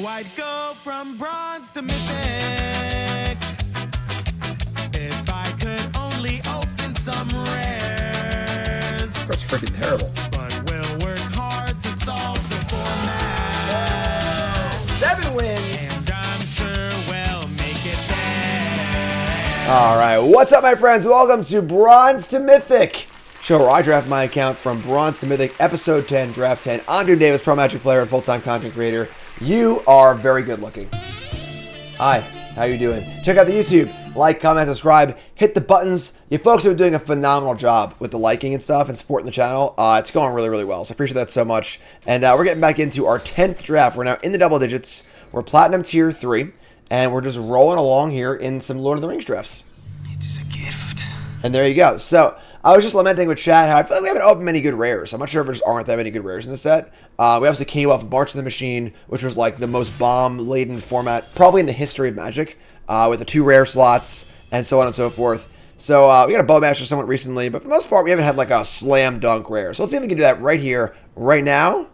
I'd go from bronze to mythic if I could only open some rares. That's freaking terrible. But we'll work hard to solve the format. 7 wins. And I'm sure we'll make it there. All right, what's up, my friends? Welcome to Bronze to Mythic, show where I draft my account from Bronze to Mythic, Episode 10, Draft 10. I'm Drew Davis, pro Magic player and full-time content creator. You are very good looking. Hi, how you doing? Check out the YouTube. Like, comment, subscribe, hit the buttons. You folks have been doing a phenomenal job with the liking and stuff and supporting the channel. It's going really, really well, so I appreciate that so much. And we're getting back into our 10th draft. We're now in the double digits. We're Platinum Tier 3, and we're just rolling along here in some Lord of the Rings drafts. It is a gift. And there you go. So, I was just lamenting with chat how I feel like we haven't opened many good rares. I'm not sure if there just aren't that many good rares in the set. We obviously came off March of the Machine, which was like the most bomb-laden format probably in the history of Magic, with the 2 rare slots and so on and so forth. So we got a Bowmaster somewhat recently, but for the most part, we haven't had like a slam dunk rare. So let's see if we can do that right here, right now.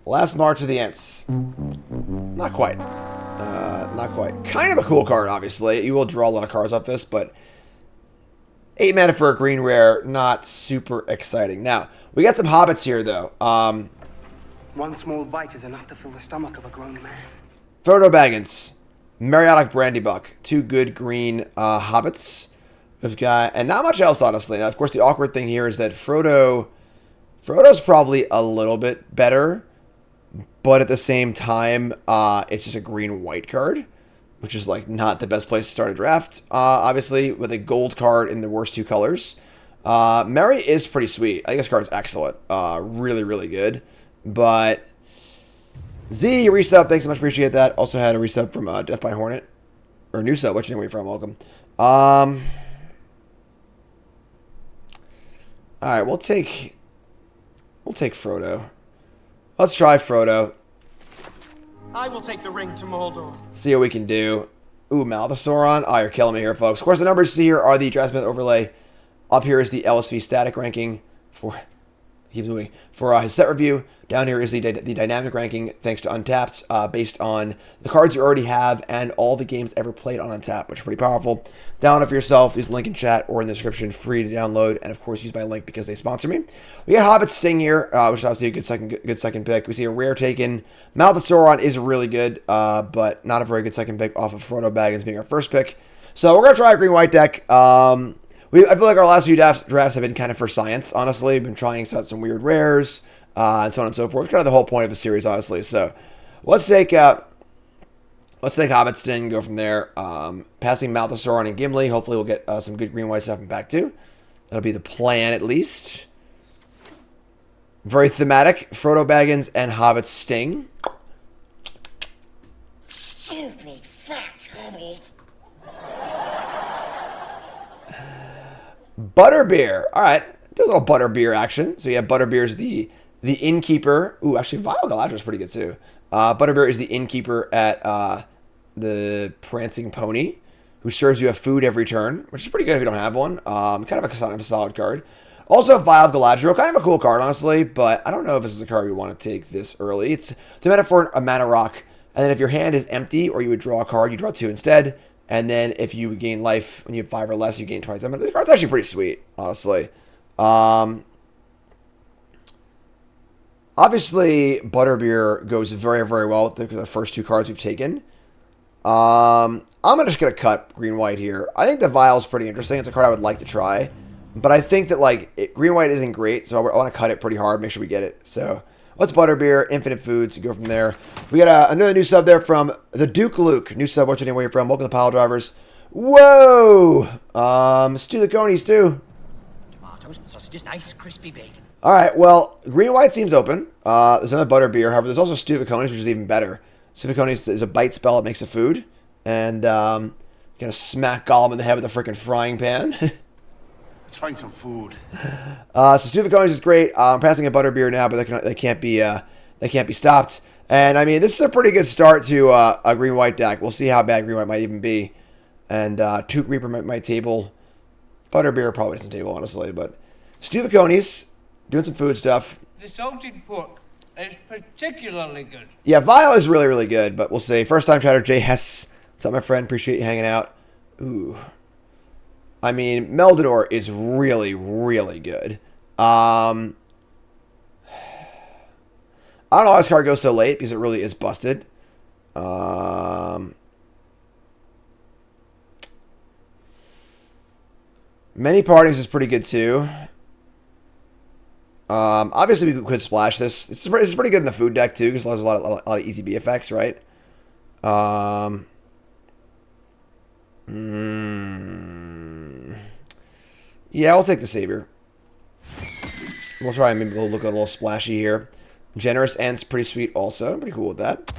Last March of the Ents. Not quite. Not quite. Kind of a cool card, obviously. You will draw a lot of cards off this, but 8 mana for a green rare, not super exciting. Now, we got some hobbits here, though. One small bite is enough to fill the stomach of a grown man. Frodo Baggins, Mariotic Brandybuck, 2 good green hobbits. We've got, and not much else, honestly. Now, of course, the awkward thing here is that Frodo's probably a little bit better, but at the same time, it's just a green-white card, which is like not the best place to start a draft, obviously, with a gold card in the worst 2 colors. Mary is pretty sweet. I think this card's excellent. Really, really good. But Z, resub, thanks so much, appreciate that. Also had a resub from Death by Hornet. Or new sub, what's your name from? Welcome. Alright, we'll take Frodo. Let's try Frodo. I will take the ring to Mordor. See what we can do. Ooh, Malthasauron. Oh, you're killing me here, folks. Of course, the numbers you see here are the Draftsmith overlay. Up here is the LSV static ranking for his set review. Down here is the dynamic ranking, thanks to Untapped, based on the cards you already have and all the games ever played on Untapped, which is pretty powerful. Download it for yourself. Use the link in chat or in the description, free to download, and of course use my link because they sponsor me. We got Hobbit Sting here, which is obviously a good second pick. We see a rare taken. Malthasauron is really good, but not a very good second pick off of Frodo Baggins being our first pick. So we're gonna try a green-white deck. I feel like our last few drafts have been kind of for science, honestly. We've been trying out some weird rares, and so on and so forth. It's kind of the whole point of the series, honestly. So let's take Hobbit Sting, go from there. Passing Malthasauron and Gimli. Hopefully we'll get some good green-white stuff in back too. That'll be the plan, at least. Very thematic. Frodo Baggins and Hobbit Sting. Stupid fat hobbit. Butterbeer. All right. Do a little Butterbeer action. So, yeah, Butterbeer is the innkeeper. Ooh, actually, Vile Galadriel is pretty good, too. Butterbeer is the innkeeper at the Prancing Pony, who serves you a food every turn, which is pretty good if you don't have one. Kind of a solid card. Also, Vile Galadriel. Kind of a cool card, honestly, but I don't know if this is a card we want to take this early. It's the mana for a mana rock. And then if your hand is empty or you would draw a card, you draw 2 instead. And then if you gain life, when you have 5 or less, you gain twice. I mean, this card's actually pretty sweet, honestly. Obviously, Butterbeer goes very, very well with the first 2 cards we've taken. I'm just going to cut green-white here. I think the Vile is pretty interesting. It's a card I would like to try. But I think that, like, green-white isn't great, so I want to cut it pretty hard, make sure we get it. So let's Butterbeer, Infinite Foods, go from there. We got another new sub there from the Duke Luke. New sub, what's your name, where you're from? Welcome to Pile Drivers. Whoa! Stew the conies, too. Tomatoes and sausages, nice crispy bacon. All right, well, green-white seems open. There's another Butterbeer. However, there's also Stew the conies, which is even better. Stew the conies is a bite spell that makes a food. And gonna smack Gollum in the head with a freaking frying pan. Let's find some food. So Stew the conies is great. I'm passing a Butterbeer now, but they can't be stopped. And I mean, this is a pretty good start to a green-white deck. We'll see how bad green-white might even be. And Took Reaper might table. Butterbeer probably doesn't table, honestly. But Stew the conies, doing some food stuff. The salted pork is particularly good. Yeah, Vile is really, really good, but we'll see. First time chatter, Jay Hess. What's up, my friend? Appreciate you hanging out. Ooh. I mean, Meldador is really, really good. I don't know why this card goes so late, because it really is busted. Many Partings is pretty good, too. Obviously, we could splash this. This is pretty good in the food deck, too, because there's a lot of easy B effects, right? Yeah, I'll take the Savior. We'll try and maybe we'll look a little splashy here. Generous Ant's pretty sweet also. I'm pretty cool with that.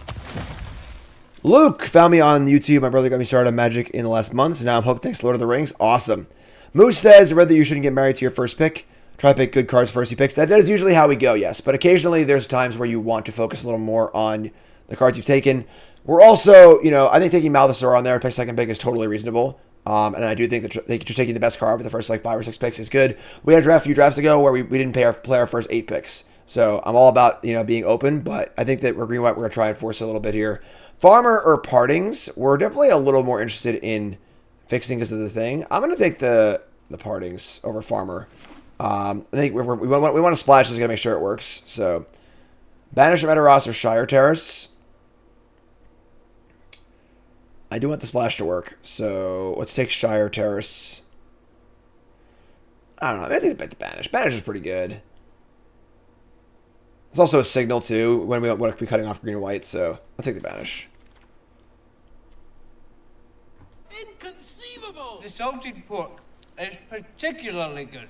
Luke found me on YouTube. My brother got me started on Magic in the last month, so now I'm hooked thanks to Lord of the Rings. Awesome. Moose says, I read that you shouldn't get married to your first pick. Try to pick good cards first he picks. That is usually how we go, yes. But occasionally there's times where you want to focus a little more on the cards you've taken. We're also, you know, I think taking Malthusor on there, pick second pick is totally reasonable. And I do think that just taking the best card with the first like 5 or 6 picks is good. We had a draft a few drafts ago where we didn't play our first 8 picks. So I'm all about, you know, being open, but I think that we're green white. We're going to try and force it a little bit here. Farmer or Partings, we're definitely a little more interested in fixing because of the thing. I'm going to take the Partings over Farmer. I think we want to splash this, got to make sure it works. So Banish Meteros or Shire Terrace. I do want the splash to work, so let's take Shire Terrace. I don't know. I think the Banish. Banish is pretty good. It's also a signal, too, when we want to be cutting off green and white, so I'll take the Banish. Inconceivable! The salted pork is particularly good.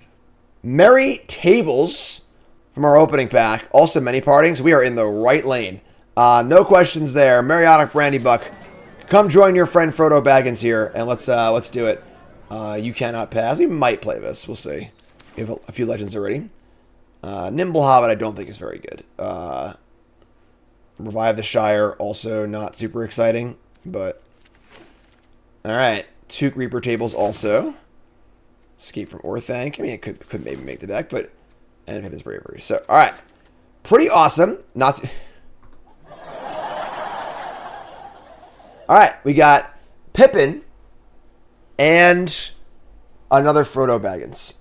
Merry Tables from our opening pack. Also many partings. We are in the right lane. No questions there. Mariotic Brandy Buck. Come join your friend Frodo Baggins here, and let's do it. You cannot pass. We might play this. We'll see. We have a few legends already. Nimble Hobbit I don't think is very good. Revive the Shire, also not super exciting, but... Alright. Took Reaper Tables also. Escape from Orthanc. I mean, it could maybe make the deck, but... And Pippin's Bravery. So, alright. Pretty awesome. Not... Alright, we got Pippin and another Frodo Baggins.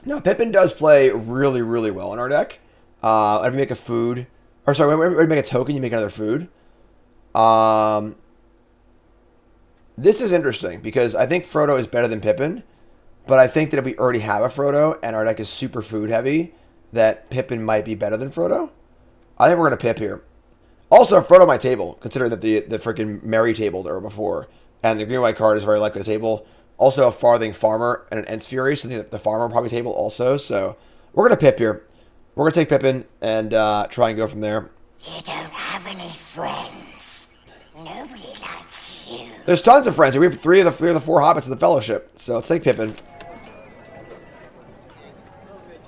Now, Pippin does play really, really well in our deck. If you make a food... Or sorry, when you make a token, you make another food. This is interesting, because I think Frodo is better than Pippin. But I think that if we already have a Frodo, and our deck is super food heavy, that Pippin might be better than Frodo. I think we're going to Pip here. Also, Frodo might table, considering that the freaking Merry tabled or before. And the green-white card is very likely to table. Also, a Farthing Farmer and an Ents Fury, so the Farmer will probably table also. So, we're going to Pip here. We're going to take Pippin and try and go from there. You don't have any friends. Nobody likes you. There's tons of friends. We have three of the 4 hobbits of the Fellowship. So, let's take Pippin.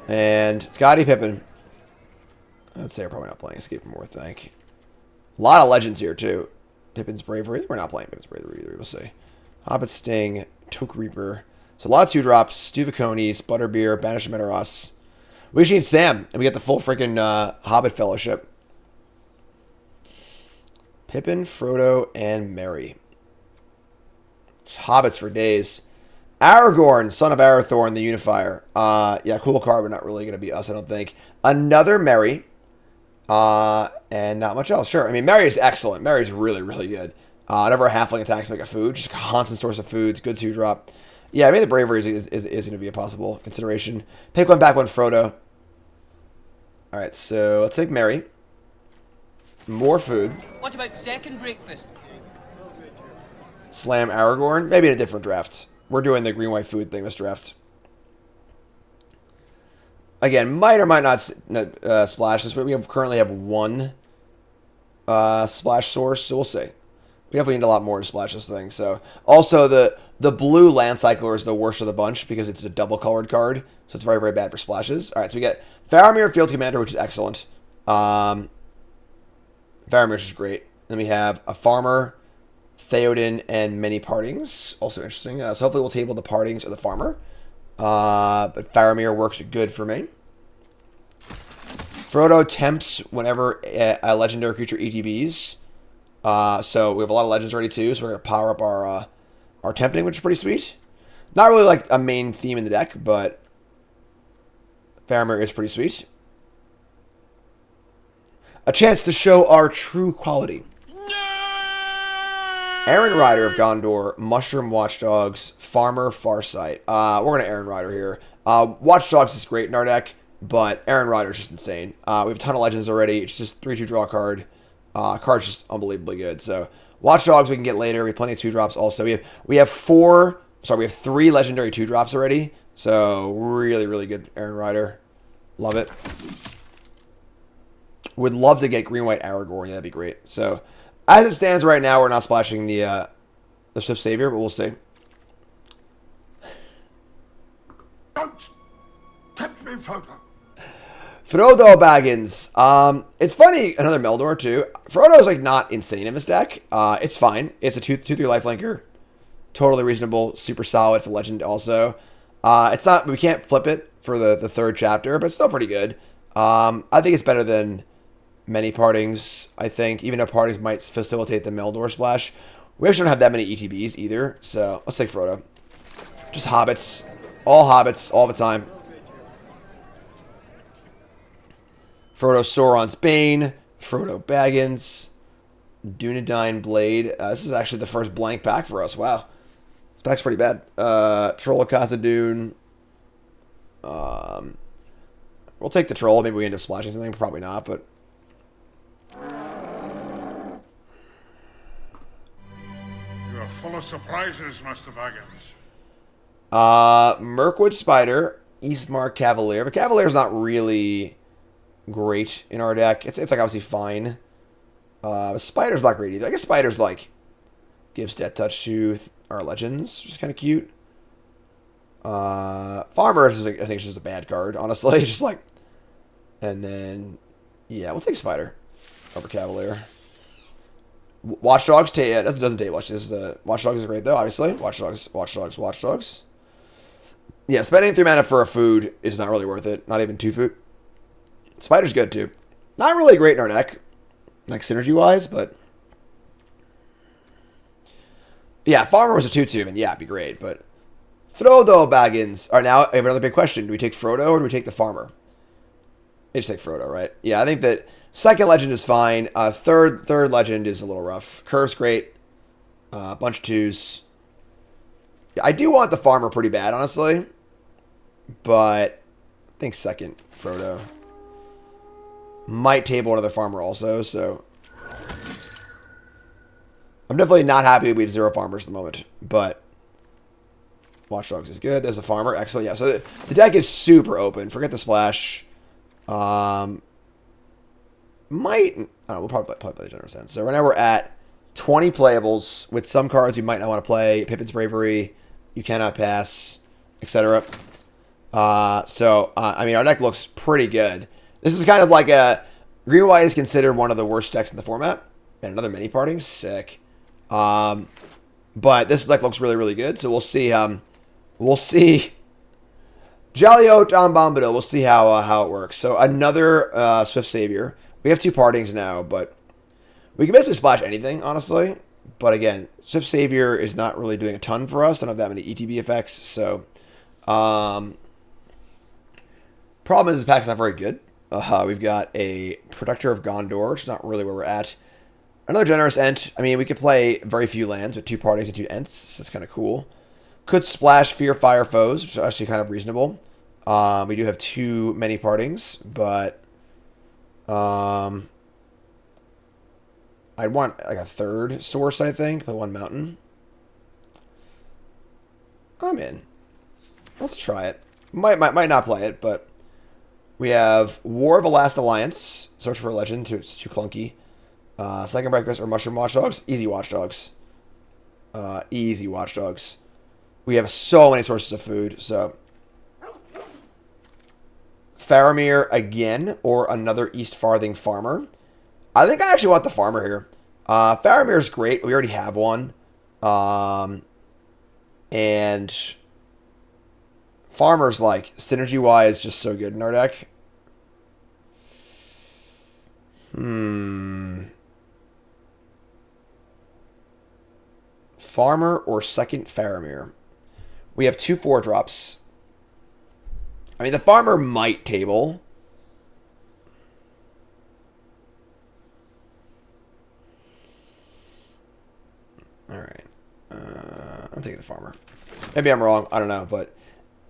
And Scotty Pippin. I'd say we're probably not playing Escape from Orthanc. A lot of legends here, too. Pippin's Bravery. We're not playing Pippin's Bravery either. We'll see. Hobbit Sting, Took Reaper. So a lot of 2-drops. Stuvicones, Butterbeer, Banish Meteros. We should need Sam. And we get the full freaking Hobbit Fellowship. Pippin, Frodo, and Merry. Just hobbits for days. Aragorn, Son of Arathorn, the Unifier. Yeah, cool card, but not really going to be us, I don't think. Another Merry. And not much else. Sure. I mean, Merry is excellent. Merry is really, really good. Whenever a halfling attacks, make a food. Just a constant source of foods. Good 2-drop. Yeah, I mean, the Bravery is going to be a possible consideration. Pick one, back one, Frodo. Alright, so let's take Merry. More food. What about second breakfast? Slam Aragorn. Maybe in a different draft. We're doing the green-white food thing this draft. Again, might or might not splash this, but we currently have 1 splash source, so we'll see. We definitely need a lot more to splash this thing. So, also, the blue Land Cycler is the worst of the bunch because it's a double-colored card, so it's very, very bad for splashes. All right, so we get Faramir, Field Commander, which is excellent. Faramir is great. Then we have a Farmer, Theoden, and many Partings. Also interesting. So hopefully we'll table the Partings or the Farmer. But Faramir works good for me. Frodo tempts whenever a legendary creature ETBs. So we have a lot of legends already too, so we're going to power up our tempting, which is pretty sweet. Not really like a main theme in the deck, but Faramir is pretty sweet. A chance to show our true quality. Aaron Rider of Gondor, Mushroom Watchdogs, Farmer Farsight. We're going to Aaron Rider here. Watchdogs is great in our deck, but Aaron Rider is just insane. We have a ton of legends already. It's just 3-2 draw card. Card's just unbelievably good. So Watchdogs we can get later. We have plenty of 2-drops also. We have 3 legendary 2-drops already. So really, really good Aaron Rider. Love it. Would love to get green-white Aragorn. Yeah, that'd be great. So as it stands right now, we're not splashing the Swift Savior, but we'll see. Don't tempt me, Frodo. Frodo Baggins. It's funny, another Mordor too. Frodo's like not insane in this deck. It's fine. It's a 2/3 lifelinker. Totally reasonable. Super solid. It's a legend also. It's not, we can't flip it for the third chapter, but it's still pretty good. I think it's better than many partings, I think. Even though partings might facilitate the Mordor splash. We actually don't have that many ETBs either, so let's take Frodo. Just hobbits. All the time. Frodo Sauron's Bane. Frodo Baggins. Dunedain Blade. This is actually the first blank pack for us. Wow. This pack's pretty bad. Troll of Khazad-dûn. We'll take the Troll. Maybe we end up splashing something. Probably not, but... You are full of surprises, Master Baggins. Mirkwood Spider. Eastmark Cavalier. But Cavalier's not really great in our deck. It's like obviously fine. Spider's not great either. I guess Spider's like gives Death Touch to our legends, which is kind of cute. Farmer is like, I think it's just a bad card, honestly. Just like, and then yeah, we'll take Spider over Cavalier. Watchdogs, yeah, that doesn't take much. This is the Watchdogs is great though, obviously. Watchdogs. Yeah, spending 3 mana for a food is not really worth it. Not even 2 food. Spider's good too. Not really great in our deck, like synergy-wise, but yeah, Farmer was a 2/2, and yeah, it'd be great. But Frodo Baggins. All right, now I have another big question: do we take Frodo or do we take the Farmer? They just take Frodo, right? Yeah, I think that second legend is fine. Third legend is a little rough. Curve's great. Bunch of 2s. Yeah, I do want the Farmer pretty bad, honestly, but I think second Frodo. Might table another Farmer also, so I'm definitely not happy we have 0 Farmers at the moment, but Watchdogs is good. There's a Farmer. Excellent. Yeah, so the deck is super open. Forget the splash. I don't know, we'll probably play the General Sense. So right now we're at 20 playables with some cards you might not want to play. Pippin's Bravery, You Cannot Pass, etc. I mean, our deck looks pretty good. This is kind of like a... Green-White is considered one of the worst decks in the format. And another mini parting. Sick. But this deck looks really, really good. So we'll see. We'll see. Jolly Oat on Bombado. We'll see how it works. So another Swift Savior. We have 2 partings now, but we can basically splash anything, honestly. But again, Swift Savior is not really doing a ton for us. I don't have that many ETB effects. So problem is the pack's not very good. We've got a Protector of Gondor, which is not really where we're at. Another Generous Ent. I mean, we could play very few lands with 2 partings and 2 Ents, so it's kind of cool. Could splash Fear Fire Foes, which is actually kind of reasonable. We do have 2 many partings, but I'd want like a 3rd source, I think, play 1 mountain. I'm in. Let's try it. Might not play it, but we have War of the Last Alliance. Search for a Legend. It's too clunky. Second Breakfast or Mushroom Watchdogs. Easy Watchdogs. Easy Watchdogs. We have so many sources of food, so... Faramir again, or another East Farthing Farmer. I think I actually want the Farmer here. Faramir's great. We already have one. And... Farmer's, like, synergy-wise, just so good in our deck. Farmer or second Faramir? We have 2 4-drops. I mean, the Farmer might table. Alright. I'm taking the Farmer. Maybe I'm wrong. I don't know. But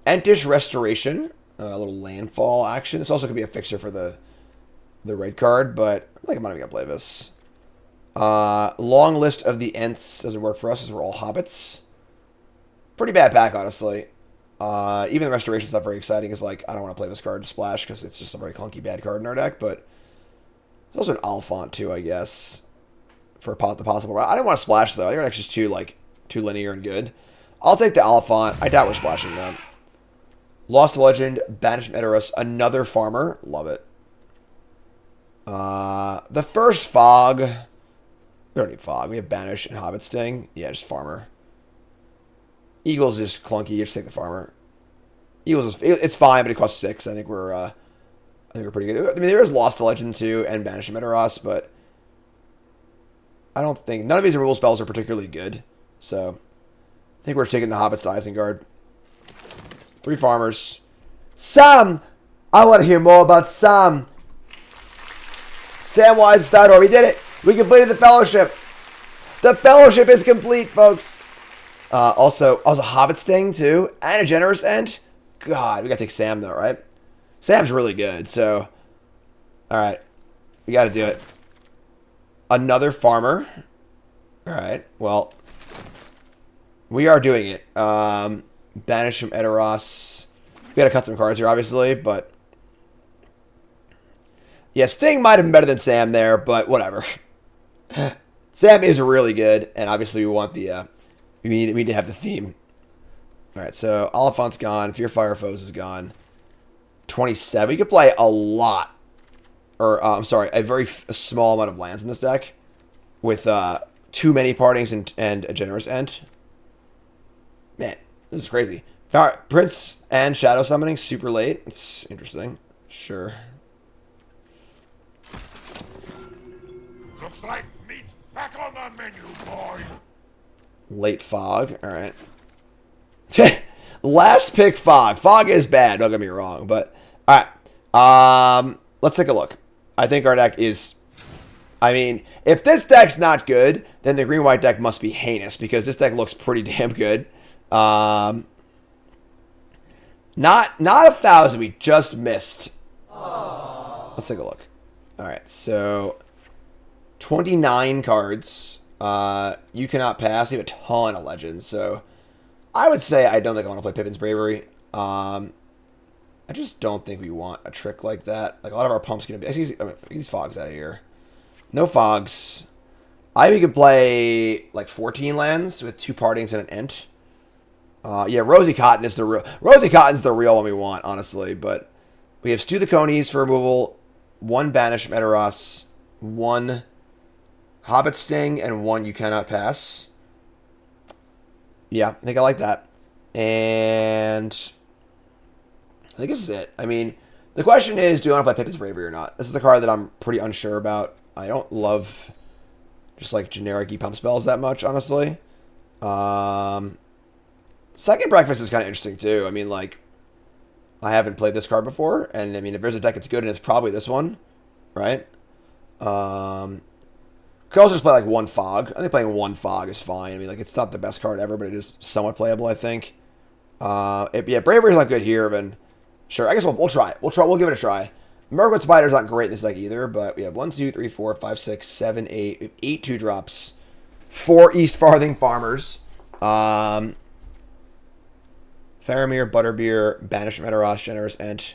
Entish Restoration. A little landfall action. This also could be a fixer for the red card, but I think I'm not even going to play this. Long list of the Ents doesn't work for us as we're all hobbits. Pretty bad pack, honestly. Even the Restoration's not very exciting. It's like, I don't want to play this card to splash because it's just a very clunky bad card in our deck, but there's also an Alphont too, I guess, for the possible route. I didn't want to splash, though. I think our deck's just too linear and good. I'll take the Alphont. I doubt we're splashing them. Lost the Legend, Banished Edoras, another Farmer. Love it. The first Fog. We don't need Fog. We have Banish and Hobbit Sting. Yeah, just Farmer. Eagles is clunky. You just take the Farmer. Eagles it's fine, but it costs 6. I think we're pretty good. I mean, there is Lost the Legend too and Banish Edoras, but I don't think none of these removal spells are particularly good. So I think we're taking the Hobbits to Isengard. 3 Farmers. Sam! I want to hear more about Sam. Samwise Stador. We did it. We completed the Fellowship. The Fellowship is complete, folks. Also Hobbit Sting, too. And a Generous End. God, we got to take Sam, though, right? Sam's really good, so. Alright. We got to do it. Another Farmer. Alright, well. We are doing it. Banish from Edoras. We got to cut some cards here, obviously, but. Yeah, Sting might have been better than Sam there, but whatever. Sam is really good, and obviously we want the. We need to have the theme. Alright, so Oliphant's gone. Fear Fire Foes is gone. 27. We could play a lot. Or, I'm sorry, a small amount of lands in this deck. With too many partings and a Generous End. Man, this is crazy. Prince and Shadow Summoning super late. It's interesting. Sure. Looks like meat's back on the menu, boys. Late Fog. Alright. Last pick Fog. Fog is bad, don't get me wrong. But, alright. Let's take a look. I think our deck is. I mean, if this deck's not good, then the green-white deck must be heinous. Because this deck looks pretty damn good. Not 1,000. We just missed. Let's take a look. Alright, so 29 cards. You cannot pass. You have a ton of legends, so I would say I don't think I want to play Pippin's Bravery. I just don't think we want a trick like that. Like, a lot of our pump's going to be. Actually, get these Fogs out of here. No Fogs. I think we could play like 14 lands with 2 partings and an Ent. Yeah, Rosie Cotton is the real. Rosie Cotton's the real one we want, honestly. But we have Stew the Conies for removal, 1 Banish from Edoras, 1 Hobbit Sting, and 1 You Cannot Pass. Yeah, I think I like that. And I think this is it. I mean, the question is, do I want to play Pippin's Bravery or not? This is the card that I'm pretty unsure about. I don't love just like generic E-Pump spells that much, honestly. Second Breakfast is kind of interesting too. I mean, like, I haven't played this card before, and I mean, if there's a deck that's good, and it's probably this one, right? Could also just play like 1 Fog. I think playing 1 Fog is fine. I mean, like, it's not the best card ever, but it is somewhat playable, I think. Yeah, Bravery's not good here, then sure. I guess we'll try it. We'll give it a try. Murkwood Spider's not great in this deck either, but we have 1, 2, 3, 4, 5, 6, 7, 8. We have 8 2-drops. 4 East Farthing Farmers. Faramir, Butterbeer, Banish from Edoras, Generous Ent.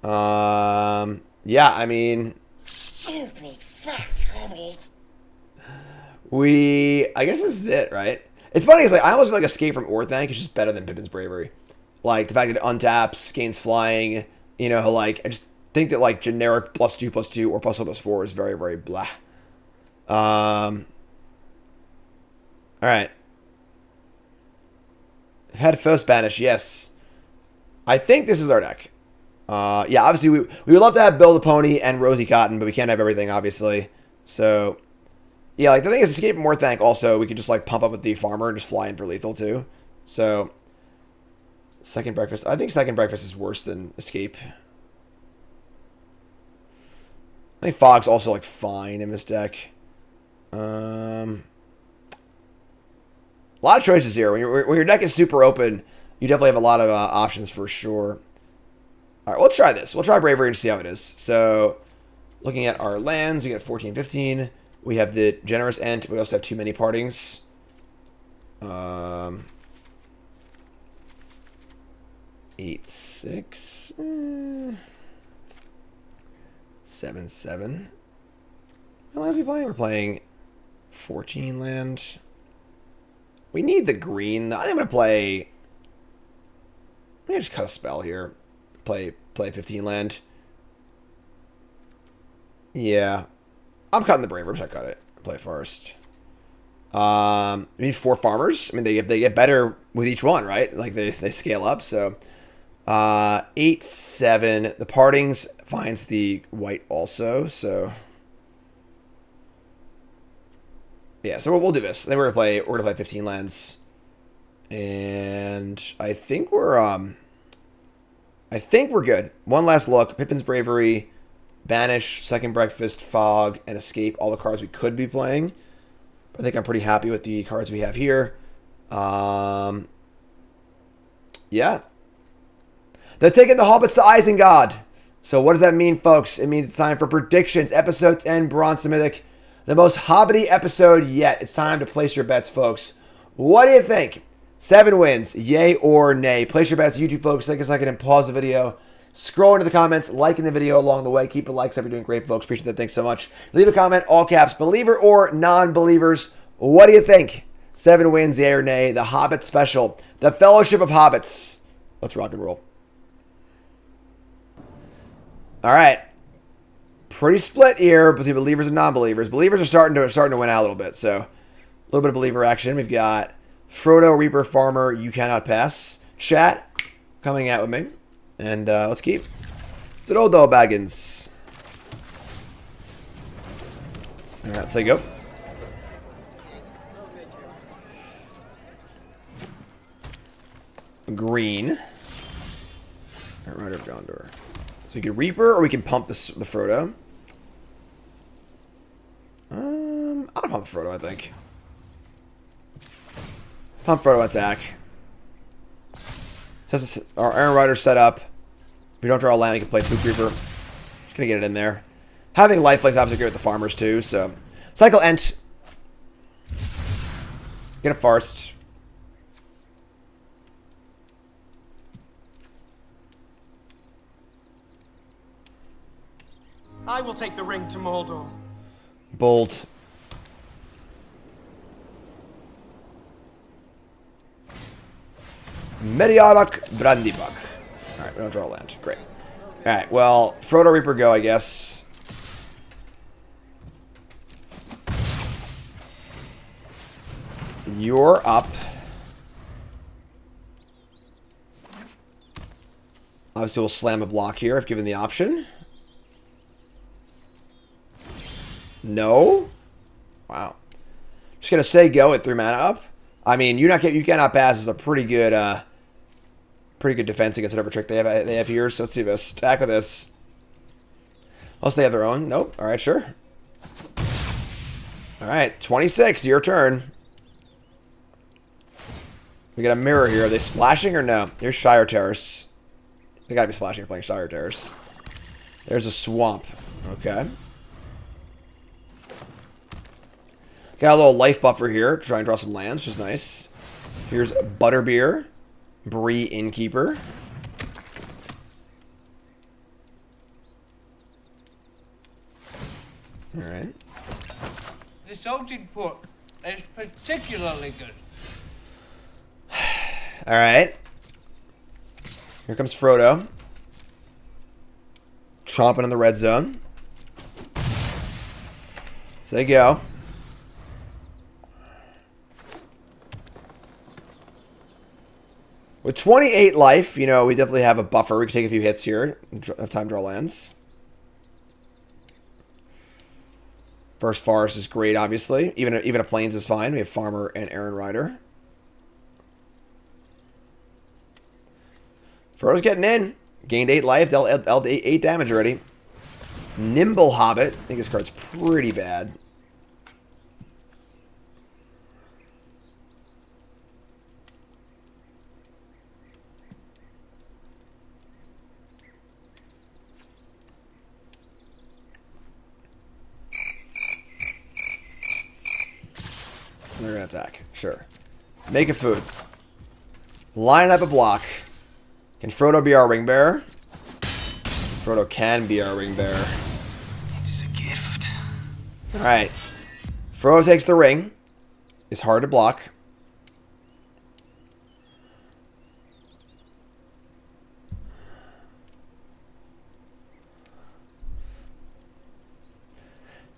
Yeah, I mean. Stupid fat hobbit. I guess this is it, right? It's funny, it's like I almost feel like Escape from Orthanc is just better than Pippin's Bravery. Like the fact that it untaps, gains flying, you know, like I just think that like generic +2/+2 or +1/+4 is very, very blah. Alright. Had first Banish, yes. I think this is our deck. Yeah, obviously we would love to have Bill the Pony and Rosie Cotton, but we can't have everything, obviously. So, yeah, like the thing is, Escape and Morthank also, we could just like pump up with the Farmer and just fly in for lethal too. So, Second Breakfast. I think Second Breakfast is worse than Escape. I think Fog's also like fine in this deck. A lot of choices here. When your deck is super open, you definitely have a lot of options for sure. All right, let's try this. We'll try Bravery and see how it is. So, looking at our lands, we got 14, 15. We have the Generous Ent. We also have too many partings. 8, 6. 7, 7. How lands are we playing? We're playing 14 land. We need the green. I think I'm going to play... Let me just cut a spell here. Play 15 land. Yeah. I'm cutting the Braver, so I cut it. Play first. We need 4 farmers. I mean, they get better with each one, right? Like, they scale up, so... 8, 7. The Partings finds the white also, so... Yeah, so we'll do this. Then we're gonna play 15 lands. And I think we're good. One last look. Pippin's Bravery, Banish, Second Breakfast, Fog, and Escape. All the cards we could be playing. I think I'm pretty happy with the cards we have here. Yeah. They're taking the Hobbits to Isengard. So what does that mean, folks? It means it's time for predictions. Episode 10, Bronze to Mythic. The most hobbity episode yet. It's time to place your bets, folks. What do you think? 7 wins, yay or nay? Place your bets, YouTube folks. Take a second and pause the video. Scroll into the comments, liking the video along the way. Keep the likes up. You're doing great, folks. Appreciate that. Thanks so much. Leave a comment, all caps, believer or non-believers. What do you think? 7 wins, yay or nay? The Hobbit special. The Fellowship of Hobbits. Let's rock and roll. All right. Pretty split here between believers and non-believers. Believers are starting to win out a little bit. So, a little bit of believer action. We've got Frodo, Reaper, Farmer, You Cannot Pass. Chat coming out with me. And let's keep Frodo Baggins. All right, so you go. Green. All right, Rider of Gondor. So we can Reaper or we can pump the Frodo. I'll pump the Frodo, I think. Pump Frodo attack. Since our Iron Rider set up, if we don't draw a land, we can play Spook Reaper. Just gonna get it in there. Having Lifelink obviously great with the farmers too, so. Cycle Ent. Get a Farst. I will take the ring to Mordor. Bolt. Mediadoc Brandybug. Alright, we don't draw a land. Great. Alright, well, Frodo Reaper go, I guess. You're up. Obviously, we'll slam a block here if given the option. No? Wow. Just gonna say go at 3 mana up. I mean, you cannot pass is a pretty good defense against whatever trick they have here. So let's do this. Attack with this. Unless they have their own. Nope. All right, sure. All right, 26. Your turn. We got a mirror here. Are they splashing or no? Here's Shire Terrace. They gotta be splashing or playing Shire Terrace. There's a swamp. Okay. Got a little life buffer here to try and draw some lands, which is nice. Here's Butterbeer, Bree Innkeeper. All right. The salted pork is particularly good. All right. Here comes Frodo. Chomping in the red zone. So they go. With 28 life, you know, we definitely have a buffer. We can take a few hits here. Have time to draw lands. First Forest is great, obviously. Even a Plains is fine. We have Farmer and Aaron Rider. Frodo's getting in. Gained 8 life. Dealt 8 damage already. Nimble Hobbit. I think this card's pretty bad. They're going to attack. Sure. Make a food. Line up a block. Can Frodo be our ring bearer? Frodo can be our ring bearer. It is a gift. Alright. Frodo takes the ring. It's hard to block.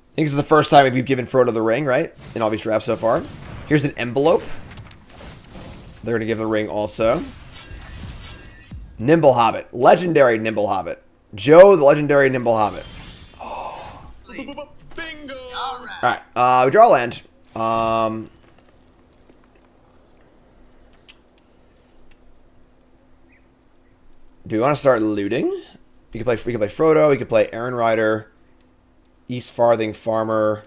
I think this is the first time we've given Frodo the ring, right? In all these drafts so far. Here's an envelope. They're going to give the ring also. Nimble Hobbit. Legendary Nimble Hobbit. Joe, the legendary Nimble Hobbit. Oh. Bingo! Alright, we draw a land. Do we want to start looting? We can play Frodo, we could play Aaron Rider, East Farthing Farmer.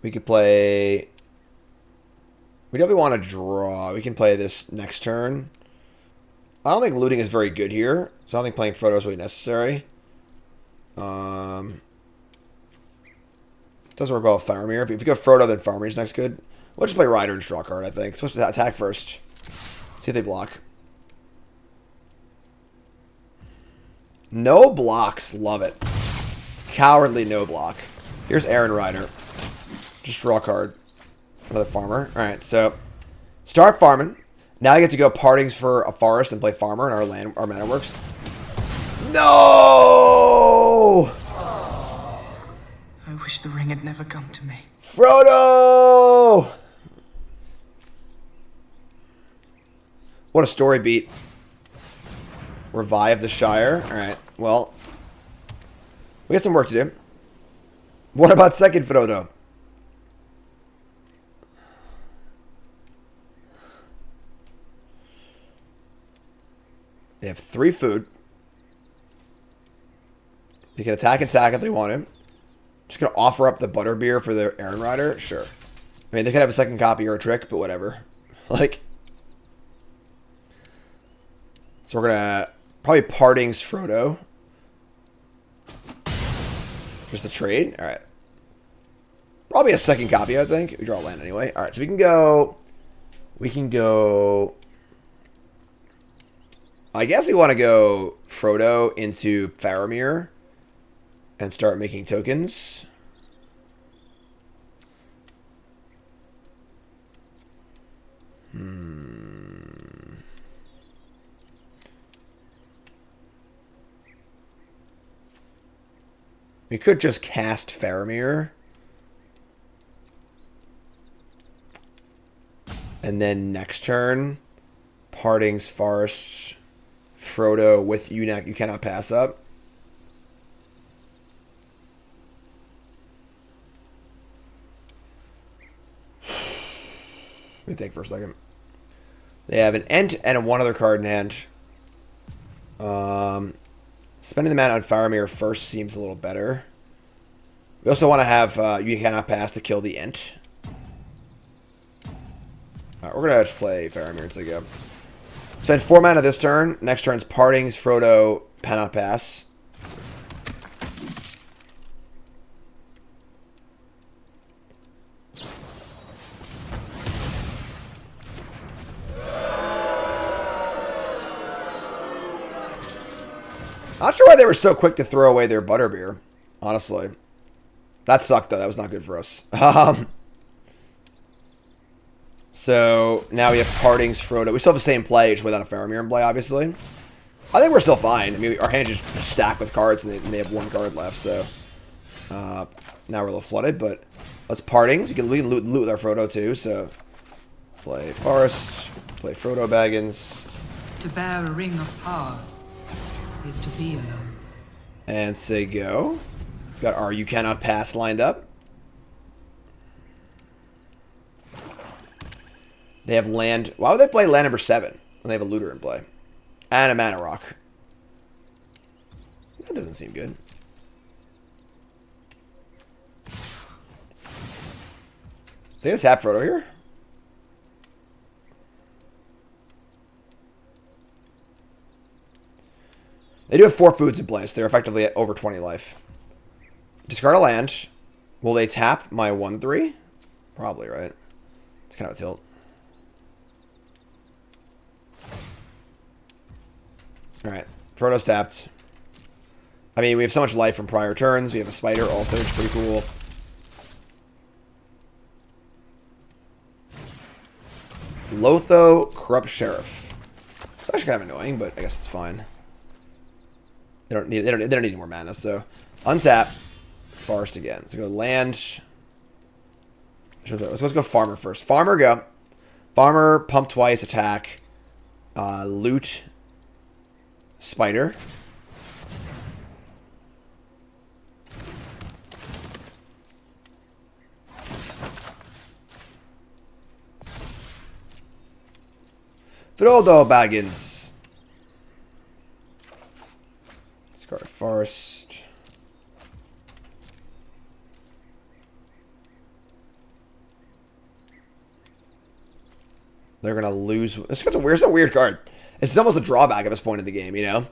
We could play... We definitely want to draw. We can play this next turn. I don't think looting is very good here, so I don't think playing Frodo is really necessary. Doesn't work well with Faramir. If you go Frodo, then Faramir's next good. We'll just play Rider and draw a card, I think. So let's attack first. See if they block. No blocks. Love it. Cowardly no block. Here's Aaron Rider. Just draw a card. Another Farmer. Alright, so start farming. Now I get to go Partings for a Forest and play Farmer, and our mana works. No! I wish the ring had never come to me. Frodo! What a story beat. Revive the Shire. Alright, well. We got some work to do. What about second Frodo? They have 3 food. They can attack and sack if they want to. Just going to offer up the Butterbeer for their Aaron Rider? Sure. I mean, they could have a second copy or a trick, but whatever. Like. So we're going to probably Partings Frodo. Just a trade? Alright. Probably a second copy, I think. We draw a land anyway. Alright, so we can go... I guess we want to go Frodo into Faramir and start making tokens. We could just cast Faramir. And then next turn, Partings, Forest, Frodo with Unac, you cannot pass up. Let me think for a second. They have an Ent and one other card in hand. Spending the mana on Faramir first seems a little better. We also want to have you cannot pass to kill the Ent. Alright, we're going to just play Faramir until we go. Spend 4 mana this turn. Next turn's Partings, Frodo, cannot pass. Not sure why they were so quick to throw away their Butterbeer, honestly. That sucked, though. That was not good for us. So, now we have Partings, Frodo. We still have the same play, just without a Faramir in play, obviously. I think we're still fine. I mean, our hand is just stacked with cards, and they have 1 card left, so... now we're a little flooded, but... Let's Partings. We can loot with our Frodo, too, so... Play Forest. Play Frodo Baggins. To bear a ring of power is to be alone. And say go. We've got our You Cannot Pass lined up. They have land. Why would they play land number 7 when they have a looter in play? And a mana rock. That doesn't seem good. They have tap Frodo here. They do have 4 foods in play, so they're effectively at over 20 life. Discard a land. Will they tap my 1/3? Probably, right? It's kind of a tilt. Alright, Frodo's tapped. I mean, we have so much life from prior turns. We have a spider also, which is pretty cool. Lotho, Corrupt Sheriff. It's actually kind of annoying, but I guess it's fine. They don't need any more mana, so untap, Forest again. So go land. Let's go Farmer first. Farmer, go. Farmer, pump twice, attack. Loot. Spider. Frodo Baggins. Discard Forest. They're gonna lose. This is a weird card. It's almost a drawback at this point in the game, you know?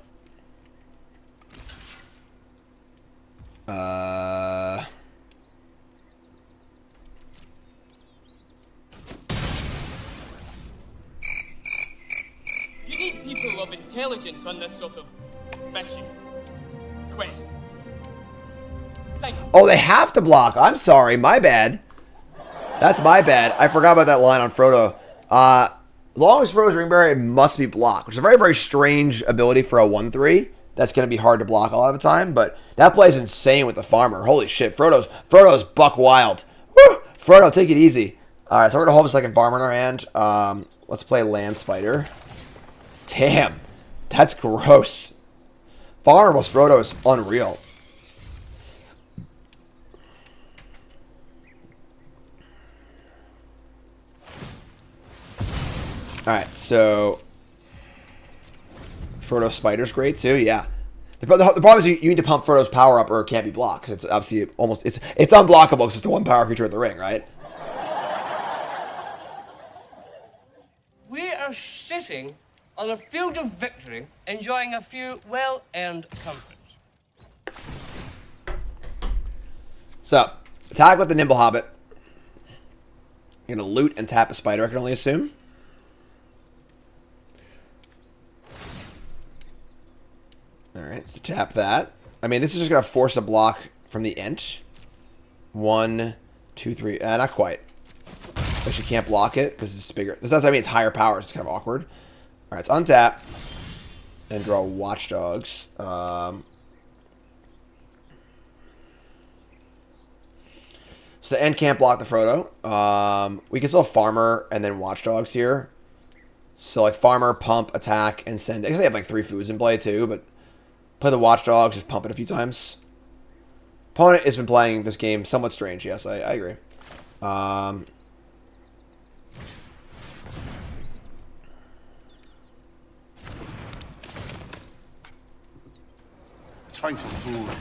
You need people of intelligence on this sort of mission. Quest. Oh, they have to block. I'm sorry. My bad. That's my bad. I forgot about that line on Frodo. As long as Frodo's Ringbearer, it must be blocked, which is a very, very strange ability for a 1/3. That's going to be hard to block a lot of the time, but that plays insane with the Farmer. Holy shit. Frodo's buck wild. Woo! Frodo, take it easy. All right, so we're going to hold a second Farmer in our hand. Let's play Land Spider. Damn. That's gross. Farmer plus Frodo is unreal. Alright, so Frodo Spider's great too, yeah. The problem is you need to pump Frodo's power up or it can't be blocked. 'Cause it's obviously it's unblockable because it's the one power creature at the ring, right? We are sitting on a field of victory, enjoying a few well-earned comforts. So, attack with the Nimble Hobbit. You're going to loot and tap a spider, I can only assume. Alright, so tap that. I mean, this is just going to force a block from the Ent. 1, 2, 3. Not quite. But she can't block it because it's bigger. This doesn't mean it's higher power. It's kind of awkward. Alright, let's untap. And draw Watchdogs. So the Ent can't block the Frodo. We can still Farmer and then Watchdogs here. So like Farmer, pump, attack, and send. I guess they have like 3 foods in play too, but play the Watchdogs, just pump it a few times. Opponent has been playing this game somewhat strange. Yes, I agree. Let's find some food.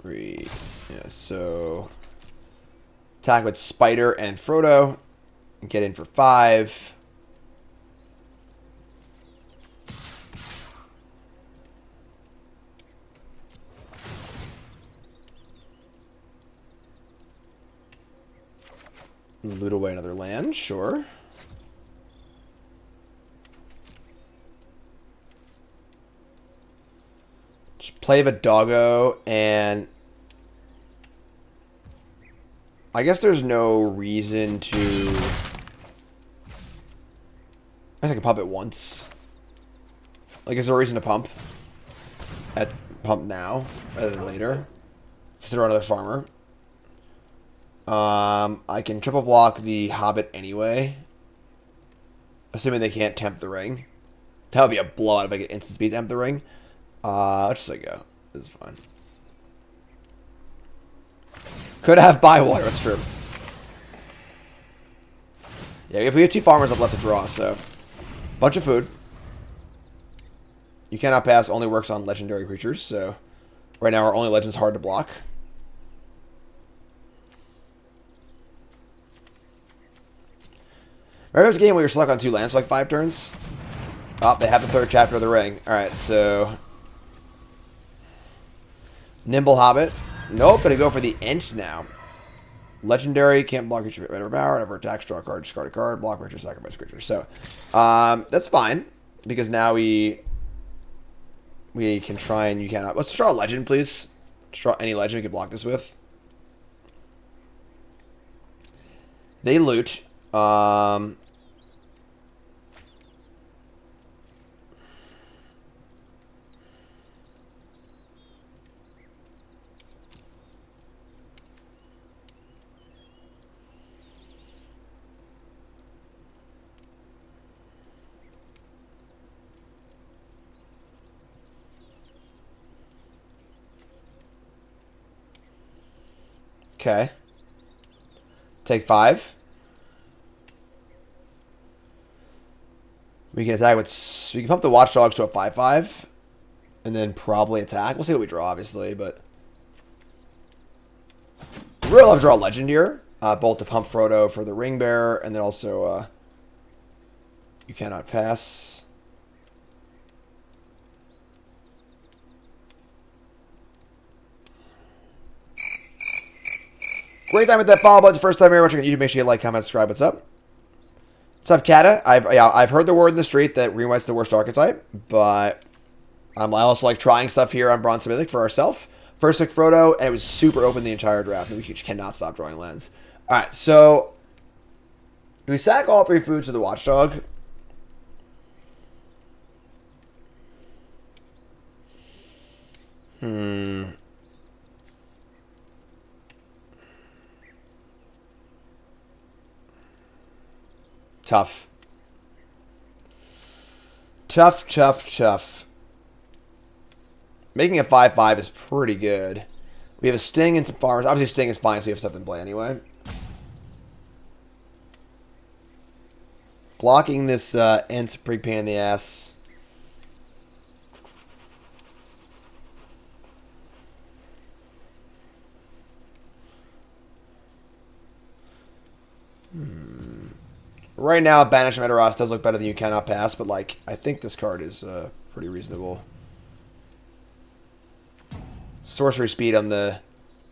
3. Yeah, so attack with Spider and Frodo. Get in for 5. Loot away another land, sure. Just play the doggo, and I guess there's no reason to. I guess I can pump it once. Like, is there a reason to pump? Pump now rather than later? Consider another Farmer. I can triple block the Hobbit anyway. Assuming they can't tempt the ring. That would be a blowout if I get instant speed tempt the ring. Let's just let go. This is fine. Could have buy water, that's true. Yeah, if we have 2 farmers left to draw, so. Bunch of food. You cannot pass, only works on legendary creatures, so. Right now our only legend's hard to block. Remember this game where you're stuck on 2 lands for like 5 turns? Oh, they have the 3rd chapter of the ring. Alright, so. Nimble Hobbit. Nope, gonna go for the Ent now. Legendary, can't block creature, red or power, never attacks, draw a card, discard a card, block creature, sacrifice creature. So, that's fine. Because now we can try and you cannot. Let's draw a legend, please. Let's draw any legend we can block this with. They loot. Okay. Take 5. We can attack with... We can pump the Watchdogs to a 5/5. And then probably attack. We'll see what we draw, obviously, but... I really love to draw a legend here. Both to pump Frodo for the Ring Bearer, and then also... you cannot pass. Great time with that follow button. First time here watching on YouTube. Make sure you like, comment, subscribe. What's up? What's up, Kata? I've heard the word in the street that green white's the worst archetype, but I also like trying stuff here on Bronze Mythic for ourselves. First pick Frodo, and it was super open the entire draft, and we just cannot stop drawing lands. All right, so do we sack all 3 foods to the Watchdog? Tough. Tough. Making a 5/5 is pretty good. We have a Sting and some farmers. Obviously, Sting is fine, so we have stuff in play anyway. Blocking this Ent's a pretty pain in the ass. Right now, Banish Meteoros does look better than You Cannot Pass, but like I think this card is pretty reasonable. Sorcery speed on the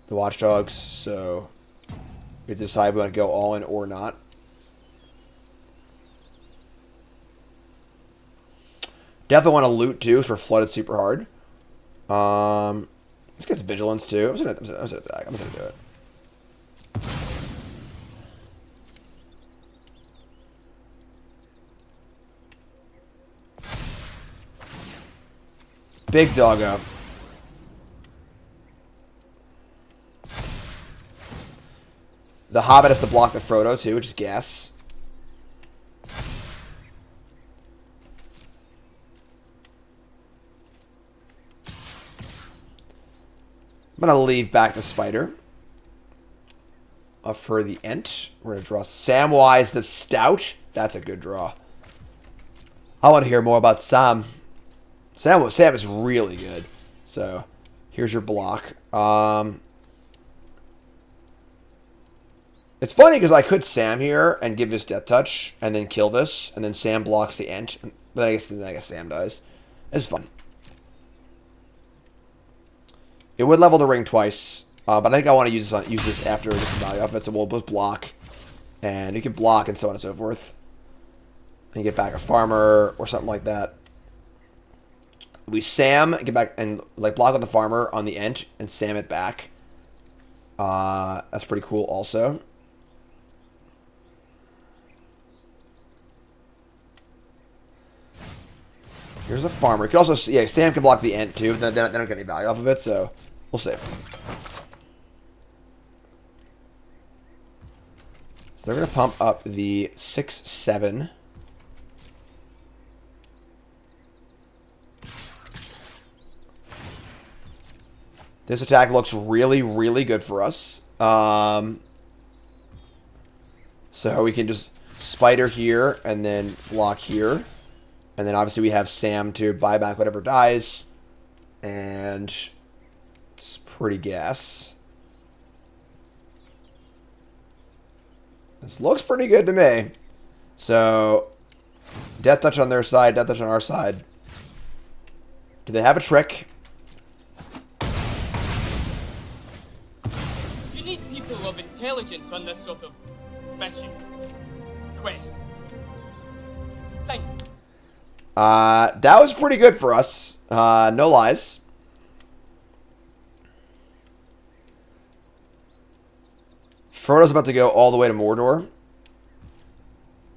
Watchdogs, so we have to decide if we want to go all in or not. Definitely want to loot too, so we're flooded super hard. This gets vigilance too. I'm just gonna attack. I'm just gonna do it. Big doggo. The Hobbit has to block the Frodo too, which is gas. I'm going to leave back the Spider. For the Ent. We're going to draw Samwise the Stout. That's a good draw. I want to hear more about Sam. Sam is really good. So, here's your block. It's funny because I could Sam here and give this Death Touch and then kill this, and then Sam blocks the Ent. But I guess Sam dies. It's fun. It would level the ring twice, but I think I want to use this after it gets some value off it. So we'll both block, and you can block and so on and so forth. And get back a farmer or something like that. We Sam, get back and like block on the farmer on the Ent and Sam it back. That's pretty cool also. Here's a farmer. You can also, yeah, Sam can block the Ent too. They don't get any value off of it, so we'll save. So they're going to pump up the 6/7. This attack looks really, really good for us. So we can just spider here and then block here. And then obviously we have Sam to buy back whatever dies. And it's pretty gas. This looks pretty good to me. So, Death Touch on their side, Death Touch on our side. Do they have a trick? You need people of intelligence on this sort of mission. Quest. Thank you. That was pretty good for us. No lies. Frodo's about to go all the way to Mordor.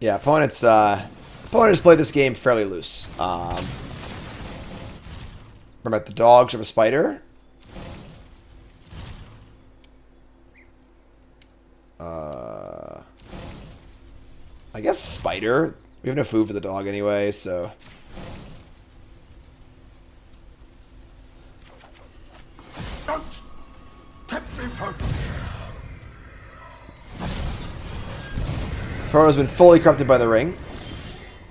Yeah, opponents play this game fairly loose. Remember, the dogs have a spider. I guess spider. We have no food for the dog anyway, so. Don't tempt me, folks. Frodo's been fully corrupted by the ring.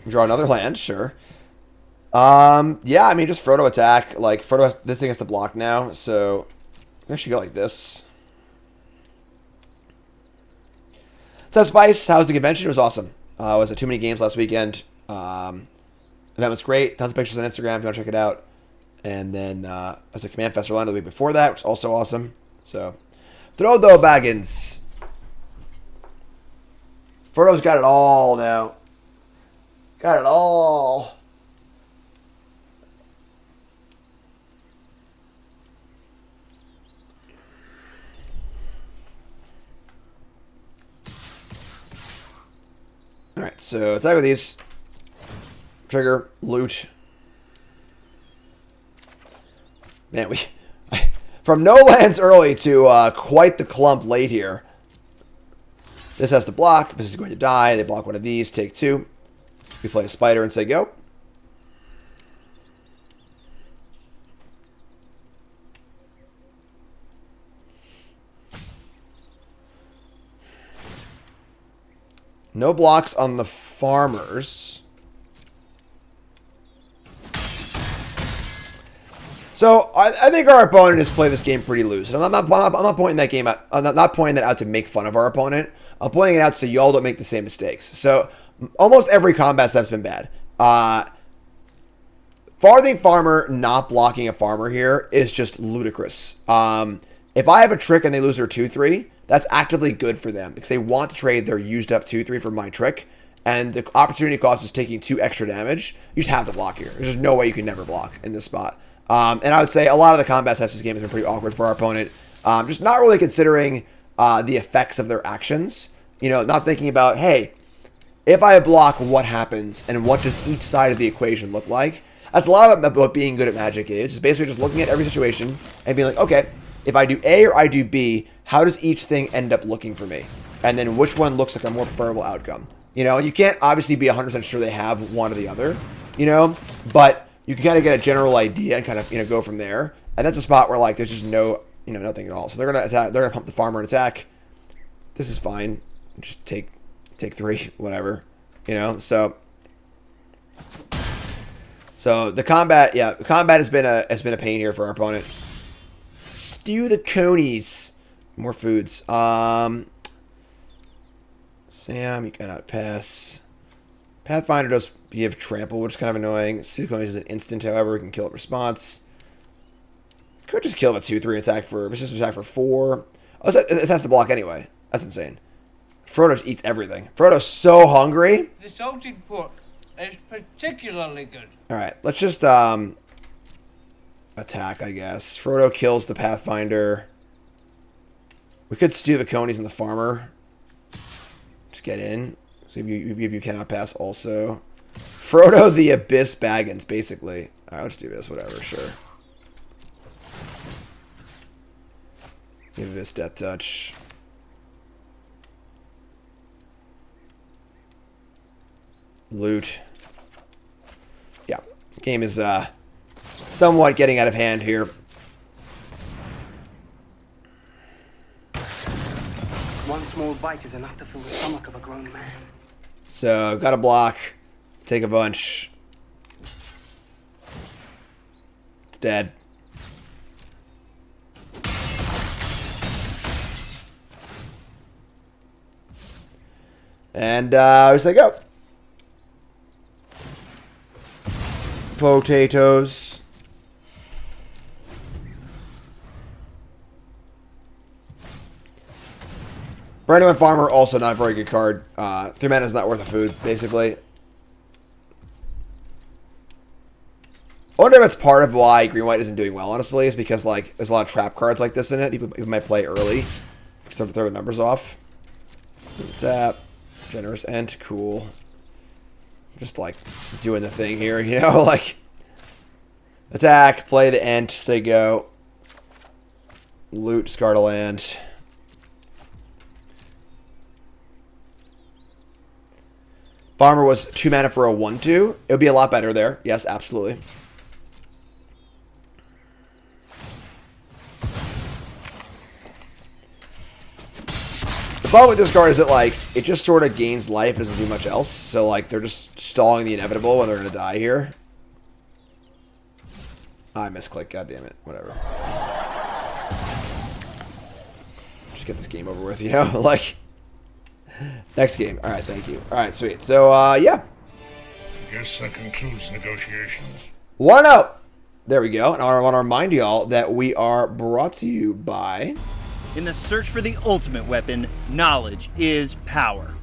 Draw another land, sure. Yeah, I mean, just Frodo attack. Like, Frodo has, this thing has to block now, so I should go like this. So, Spice, how was the convention? It was awesome. Was at too many games last weekend. Event was great. Tons of pictures on Instagram if you want to check it out. And then I was at Command Fest Orlando the week before that, which was also awesome. So, Frodo Baggins. Frodo's got it all now. Got it all. Alright, so attack with these. Trigger, loot. Man, from no lands early to quite the clump late here. This has to block. This is going to die. They block one of these. Take two. We play a spider and say go. No blocks on the farmers. So I think our opponent has played this game pretty loose. And I'm not pointing that game out. I'm not pointing that out to make fun of our opponent. I'm pointing it out so y'all don't make the same mistakes. So almost every combat step's been bad. Farthing Farmer not blocking a farmer here is just ludicrous. If I have a trick and they lose their 2-3, that's actively good for them because they want to trade their used up 2-3 for my trick. And the opportunity cost is taking 2 extra damage. You just have to block here. There's just no way you can never block in this spot. And I would say a lot of the combat steps this game has been pretty awkward for our opponent. Just not really considering the effects of their actions. You know, not thinking about, hey, if I block, what happens? And what does each side of the equation look like? That's a lot of what being good at Magic is. It's basically just looking at every situation and being like, okay, if I do A or I do B, how does each thing end up looking for me? And then which one looks like a more preferable outcome? You know, you can't obviously be 100% sure they have one or the other, you know, but you can kind of get a general idea and kind of, you know, go from there. And that's a spot where, like, there's just no, you know, nothing at all. So they're going to attack, they're going to pump the farmer and attack. This is fine. Just take 3, whatever, you know, so the combat, yeah, the combat has been a pain here for our opponent. Stew the conies. More foods. Sam, you cannot pass. Pathfinder does give trample, which is kind of annoying. Stew the conies is an instant, however, we can kill it response. Could just kill it with 2-3 attack for just attack for 4. Oh, this has to block anyway. That's insane. Frodo just eats everything. Frodo's so hungry. The salted pork is particularly good. Alright, let's just attack, I guess. Frodo kills the Pathfinder. We could steal the conies and the farmer. Just get in. So if you cannot pass also. Frodo the Abyss Baggins, basically. Alright, let's do this, whatever, sure. Give this Death Touch. Loot. Yeah, game is somewhat getting out of hand here. One small bite is enough to fill the stomach of a grown man. So, got to block. Take a bunch. It's dead. And we say go. Potatoes. Brandon Farmer, also not a very good card. 3 mana is not worth a food, basically. I wonder if it's part of why Green-White isn't doing well, honestly, is because, like, there's a lot of trap cards like this in it. People might play early. Start to throw the numbers off. Zap. Generous Ent. Cool. Just, like, doing the thing here, you know? Like, attack, play the Ent, say go. Loot, discard a land. Farmer was 2 mana for a 1/2. It would be a lot better there. Yes, absolutely. The problem with this card is that, like, it just sort of gains life and doesn't do much else. So, like, they're just stalling the inevitable when they're going to die here. I misclicked. God damn it. Whatever. Just get this game over with, you know? Like, next game. All right, thank you. All right, sweet. So, yeah. Guess that concludes negotiations. 1-0. There we go. And I want to remind y'all that we are brought to you by... In the search for the ultimate weapon, knowledge is power.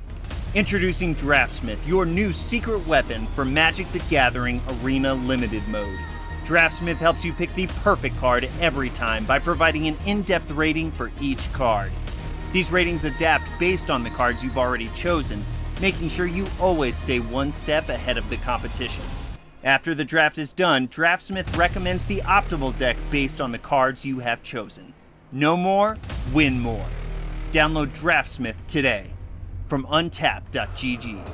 Introducing Draftsmith, your new secret weapon for Magic the Gathering Arena Limited Mode. Draftsmith helps you pick the perfect card every time by providing an in-depth rating for each card. These ratings adapt based on the cards you've already chosen, making sure you always stay one step ahead of the competition. After the draft is done, Draftsmith recommends the optimal deck based on the cards you have chosen. Know more, win more. Download Draftsmith today from untap.gg.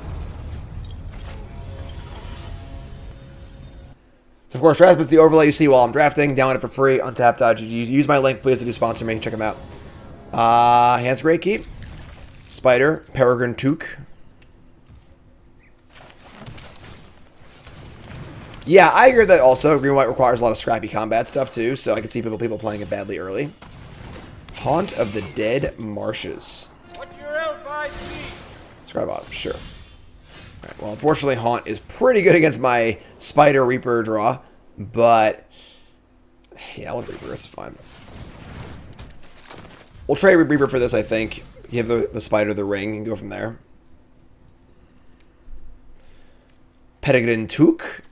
So, of course, Draftsmith is the overlay you see while I'm drafting. Download it for free, untap.gg. Use my link, please, to do sponsor me. Check them out. Hands Great Keep. Spider. Peregrine Took. Yeah, I agree with that also. Green-White requires a lot of scrappy combat stuff, too, so I can see people playing it badly early. Haunt of the Dead Marshes. What's your L5C? Scribe Bottom, sure. Alright, well, unfortunately, Haunt is pretty good against my Spider Reaper draw, but yeah, I'll Reaper, it's fine. We'll trade Reaper for this, I think. Give the Spider the ring and go from there. Peregrine Took.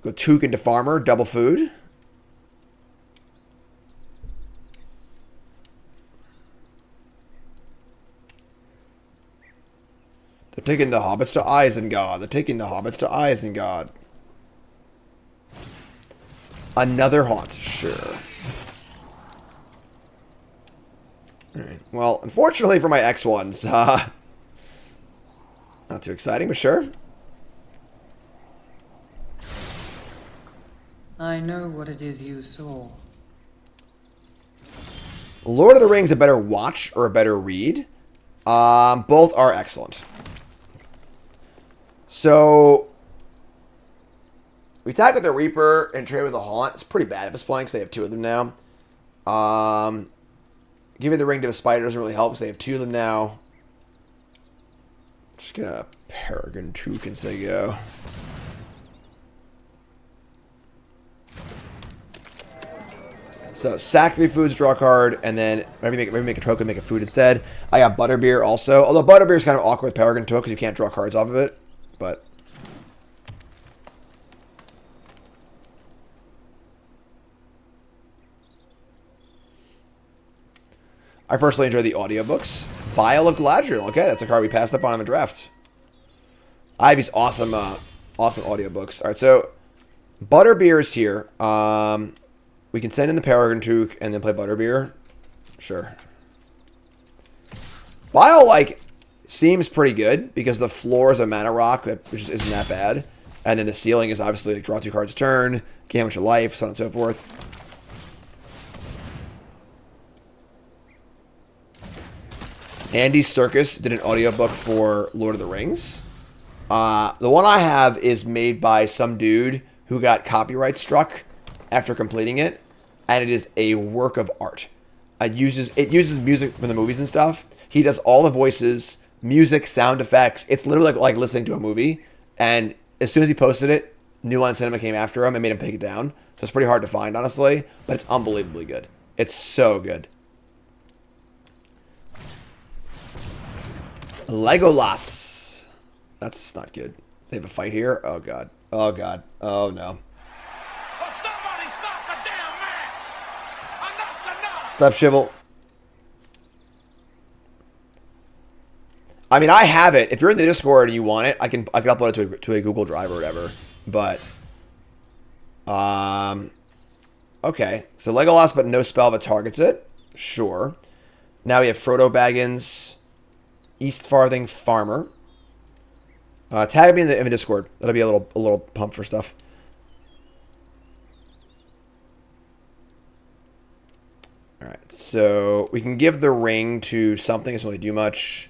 Go Took into Farmer, double food. They're taking the hobbits to Isengard. They're taking the hobbits to Isengard. Another haunt, sure. Alright. Well, unfortunately for my X1s, not too exciting, but sure. I know what it is you saw. Lord of the Rings a better watch or a better read? Both are excellent. So, we attack with the Reaper and trade with the Haunt. It's pretty bad at this point because they have 2 of them now. Giving the ring to the Spider doesn't really help because they have 2 of them now. Just gonna Peregrine Took and say go. So, sack 3 foods, draw a card, and then maybe make a token, make a food instead. I got Butterbeer also. Although Butterbeer is kind of awkward with Peregrine Took because you can't draw cards off of it. But I personally enjoy the audiobooks. Vial of Galadriel. Okay, that's a card we passed up on in the draft. Ivy's awesome, awesome audiobooks. All right, so Butterbeer is here. We can send in the Peregrine Took and then play Butterbeer. Sure. Vial, like, seems pretty good because the floor is a mana rock, which isn't that bad. And then the ceiling is obviously like draw 2 cards a turn, gain a bunch of life, so on and so forth. Andy Serkis did an audiobook for Lord of the Rings. The one I have is made by some dude who got copyright struck after completing it, and it is a work of art. It uses music from the movies and stuff. He does all the voices, music, sound effects. It's literally like listening to a movie. And as soon as he posted it, New Line Cinema came after him and made him take it down. So it's pretty hard to find, honestly, but it's unbelievably good. It's so good. Legolas. That's not good. They have a fight here. Oh god. Oh god. Oh no. What's up, Shivel? I mean, I have it. If you're in the Discord and you want it, I can upload it to a Google Drive or whatever. But, okay. So Legolas, but no spell that targets it. Sure. Now we have Frodo Baggins, East Farthing Farmer. Tag me in the Discord. That'll be a little pump for stuff. All right. So we can give the ring to something. It doesn't really do much.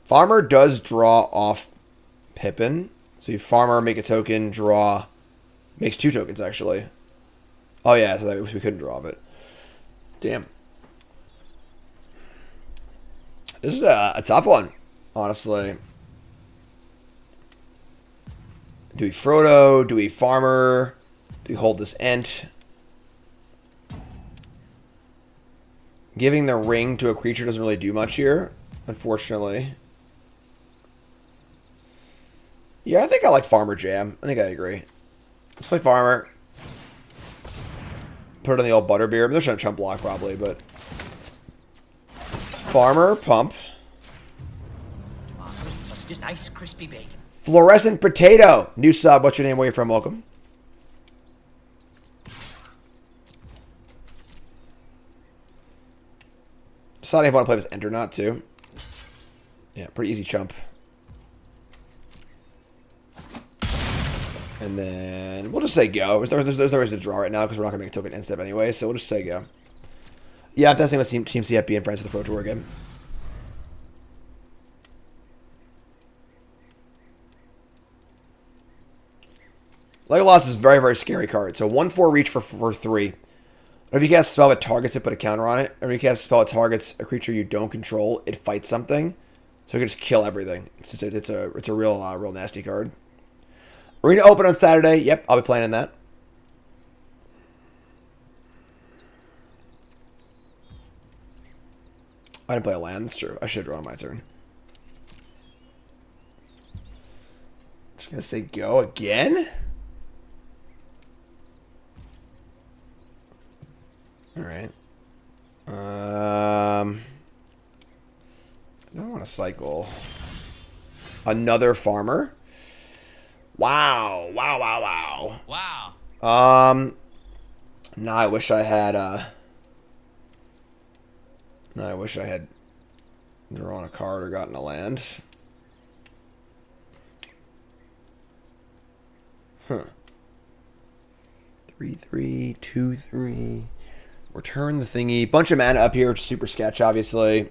Farmer does draw off Pippin. So you Farmer, make a token, draw. Makes 2 tokens, actually. Oh, yeah, so we couldn't draw it. Damn. This is a tough one, honestly. Do we Frodo? Do we Farmer? Do we hold this Ent? Giving the ring to a creature doesn't really do much here, unfortunately. Yeah, I think I like Farmer Jam. I think I agree. Let's play Farmer. Put it on the old Butterbeer. I'm just going to chump block probably, but... Farmer, pump. Just nice, crispy bacon. Fluorescent Potato. New sub. What's your name? Where you from? Welcome. Deciding if I want to play this End or not, too. Yeah, pretty easy chump. And then we'll just say go. There's no reason to draw right now because we're not going to make a token end step anyway, so we'll just say go. Yeah, I'm testing with Team CFB and Friends of the Pro Tour game. Legolas is a very, very scary card. So 1/4 reach for 3. If you cast a spell that targets it, put a counter on it. Or if you cast a spell that targets a creature you don't control, it fights something. So it can just kill everything. It's a real nasty card. Arena open on Saturday. Yep, I'll be playing in that. I didn't play a land. That's true. I should have drawn on my turn. Just gonna say go again. All right. I don't want to cycle. Another Farmer. Wow. Wow. Now I wish I had drawn a card or gotten a land. Huh. 3/3, 2/3. Return the thingy. Bunch of mana up here, which is super sketch, obviously.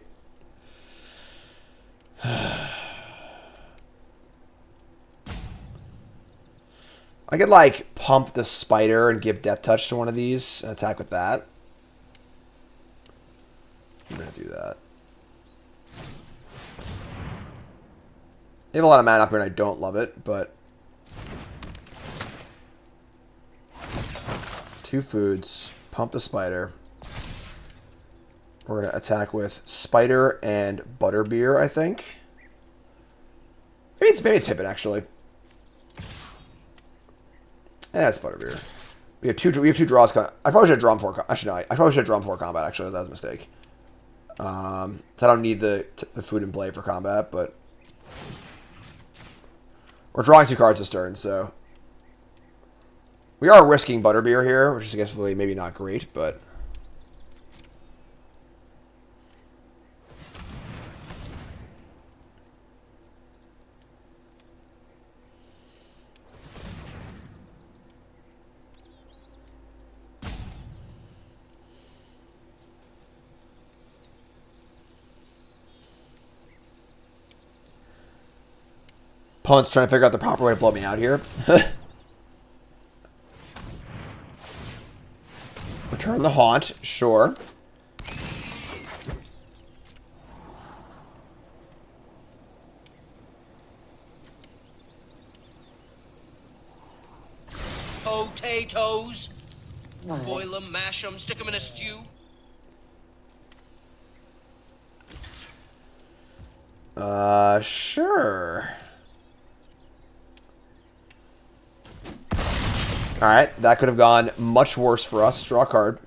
I could, like, pump the spider and give Death Touch to one of these and attack with that. I'm going to do that. They have a lot of mana up here and I don't love it, but... 2 foods. Pump the spider. We're going to attack with Spider and Butterbeer, I think. Maybe it's Pippin, actually. Yeah, it's Butterbeer. We have two draws. I probably should have drawn 4. Actually, no. I probably should have drawn 4 combat. Actually, that was a mistake. So I don't need the food in play for combat, but we're drawing 2 cards this turn, so we are risking Butterbeer here, which is I guess really maybe not great, but. Opponent's trying to figure out the proper way to blow me out here. Return the Haunt, sure. Potatoes. Boil them, mash them, stick them in a stew. Sure. Alright, that could have gone much worse for us. Draw a card.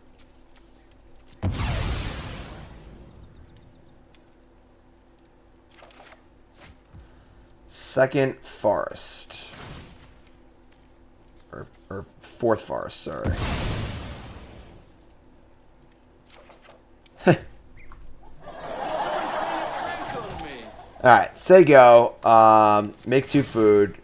Second Forest. Or fourth Forest, sorry. Alright, say go. Make 2 food.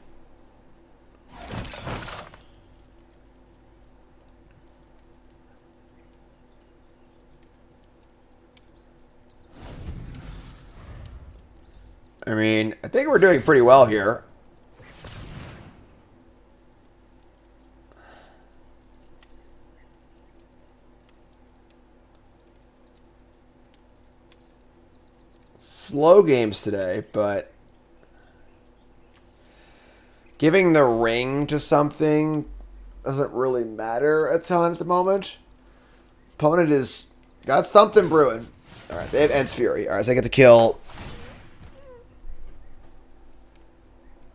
I mean, I think we're doing pretty well here. Slow games today, but giving the ring to something doesn't really matter a ton at the moment. Opponent has got something brewing. Alright, they have Ents Fury. Alright, so I get to kill.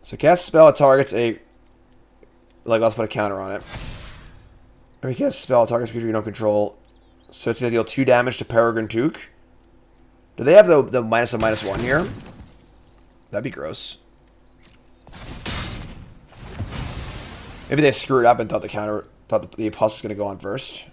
So cast a spell, it targets a... Like, let's put a counter on it. Let me cast a spell, it targets a creature you don't control. So it's going to deal 2 damage to Peregrine Took. Do they have the -1 here? That'd be gross. Maybe they screwed up and thought the Apostle was going to go on first.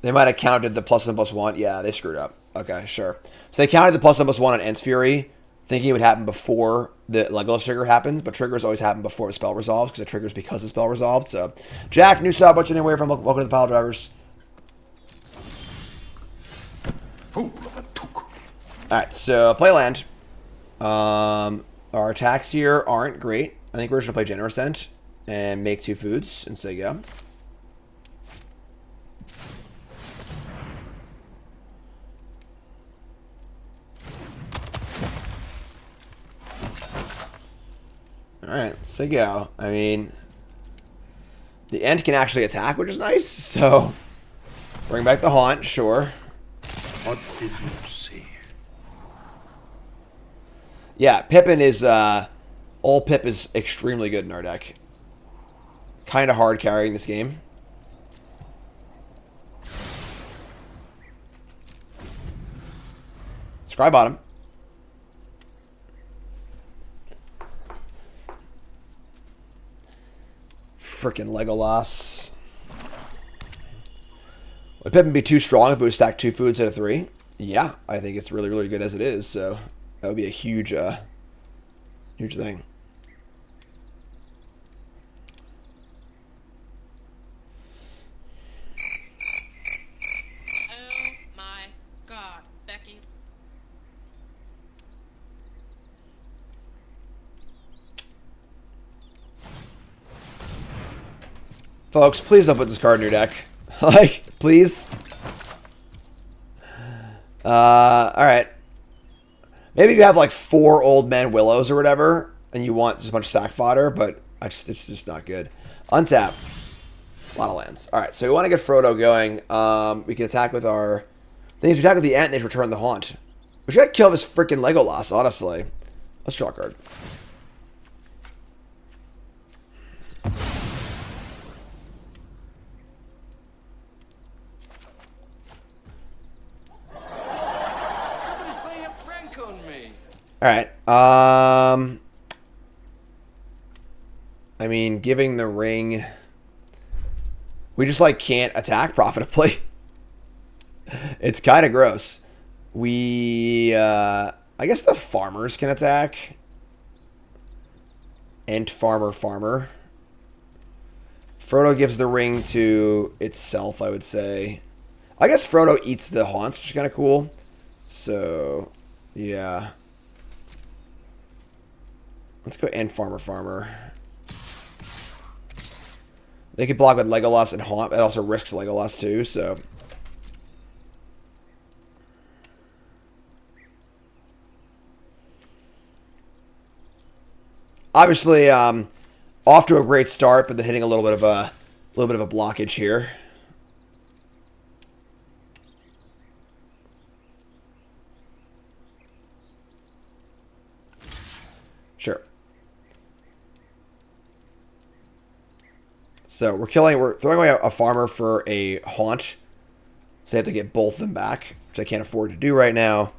They might have counted the +1/+1. Yeah, they screwed up. Okay, sure. So they counted the +1/+1 on Ents Fury, thinking it would happen before the Legolas trigger happens, but triggers always happen before the spell resolves, because it triggers because the spell resolved. So, Jack, new sub, what's your name? Where from? Welcome to the Pile Drivers. Fool of a Took. Alright, so play land. Our attacks here aren't great. I think we're just going to play Generous Scent and make 2 foods and say go. Alright, say go. I mean, the Ent can actually attack, which is nice, so bring back the Haunt, sure. What did you see? Yeah, Pippin is, old Pip is extremely good in our deck. Kind of hard carrying this game. Scry bottom. Frickin' Legolas. Would Pippin be too strong if it would stack 2 foods at a 3? Yeah, I think it's really, really good as it is, so that would be a huge, huge thing. Oh my god, Becky. Folks, please don't put this card in your deck. Like, please. Alright. Maybe you have like 4 Old Man Willows or whatever, and you want just a bunch of sack fodder, but it's just not good. Untap. A lot of lands. Alright, so we want to get Frodo going. We can attack with our... Things we attack with the Ent, and they return the Haunt. We should kill this freaking Legolas, honestly. Let's draw a card. Alright, I mean, giving the ring... We just, like, can't attack profitably. It's kind of gross. We, I guess the farmers can attack. Ent farmer. Frodo gives the ring to itself, I would say. I guess Frodo eats the haunts, which is kind of cool. So, yeah. Let's go end Farmer. They could block with Legolas and Haunt. It also risks Legolas too, so... Obviously, off to a great start, but then hitting a little bit of a blockage here. Sure. So we're throwing away a farmer for a haunt. So they have to get both of them back, which I can't afford to do right now.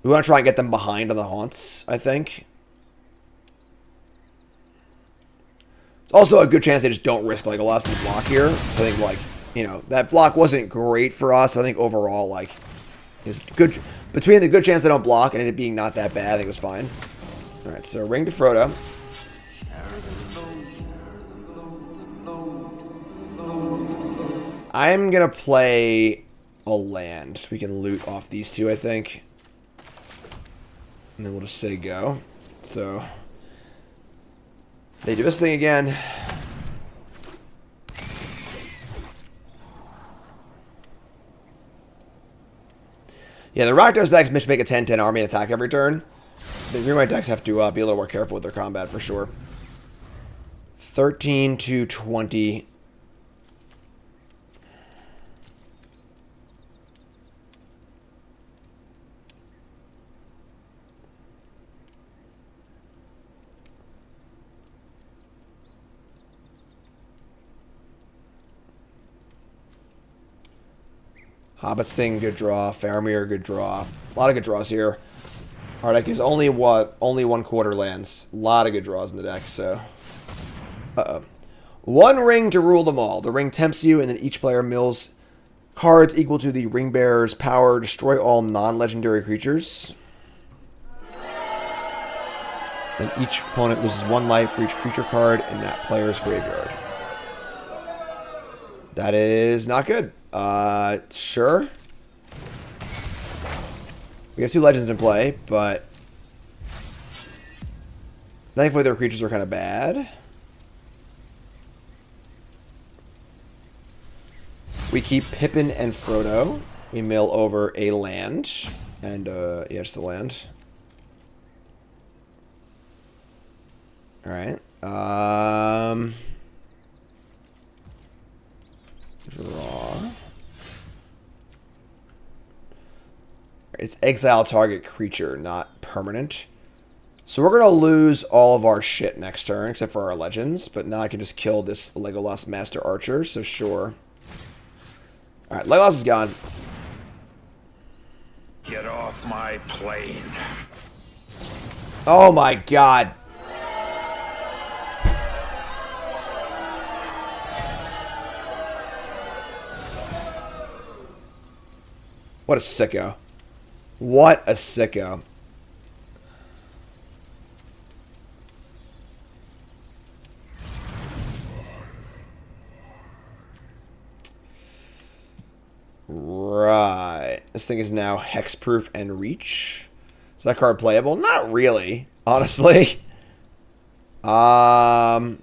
We want to try and get them behind on the haunts, I think. It's also a good chance they just don't risk Legolas in the block here. So I think, like, you know, that block wasn't great for us. But I think overall, like, it's good. Between the good chance they don't block and it being not that bad, I think it was fine. Alright, so ring to Frodo. I'm going to play a land. We can loot off these two, I think. And then we'll just say go. So, they do this thing again. Yeah, the Rakdos decks make a 10-10 army and attack every turn. The green white decks have to be a little more careful with their combat for sure. 13 to 20. Hobbit's thing, good draw. Faramir, good draw. A lot of good draws here. Our deck is only 1/4 lands. A lot of good draws in the deck, so... Uh-oh. One ring to rule them all. The ring tempts you, and then each player mills cards equal to the ring bearer's power. Destroy all non-legendary creatures. And each opponent loses 1 life for each creature card in that player's graveyard. That is not good. Sure. We have 2 legends in play, but thankfully their creatures are kind of bad. We keep Pippin and Frodo. We mill over a land. And, yeah, just a land. Alright. Draw. It's exile target creature, not permanent. So we're going to lose all of our shit next turn, except for our legends. But now I can just kill this Legolas Master Archer, so sure. Alright, Legolas is gone. Get off my plane. Oh my god. What a sicko. What a sicko. Right. This thing is now hexproof and reach. Is that card playable? Not really, honestly. All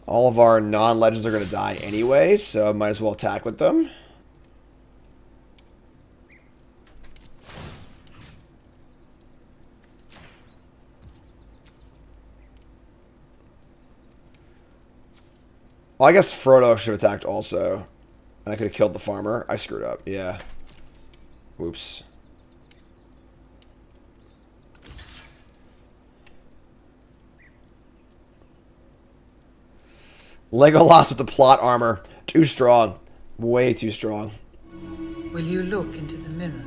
of our non-legends are going to die anyway, so I might as well attack with them. Well, I guess Frodo should have attacked also. And I could have killed the farmer. I screwed up. Yeah. Whoops. Legolas with the plot armor. Too strong. Way too strong. Will you look into the mirror?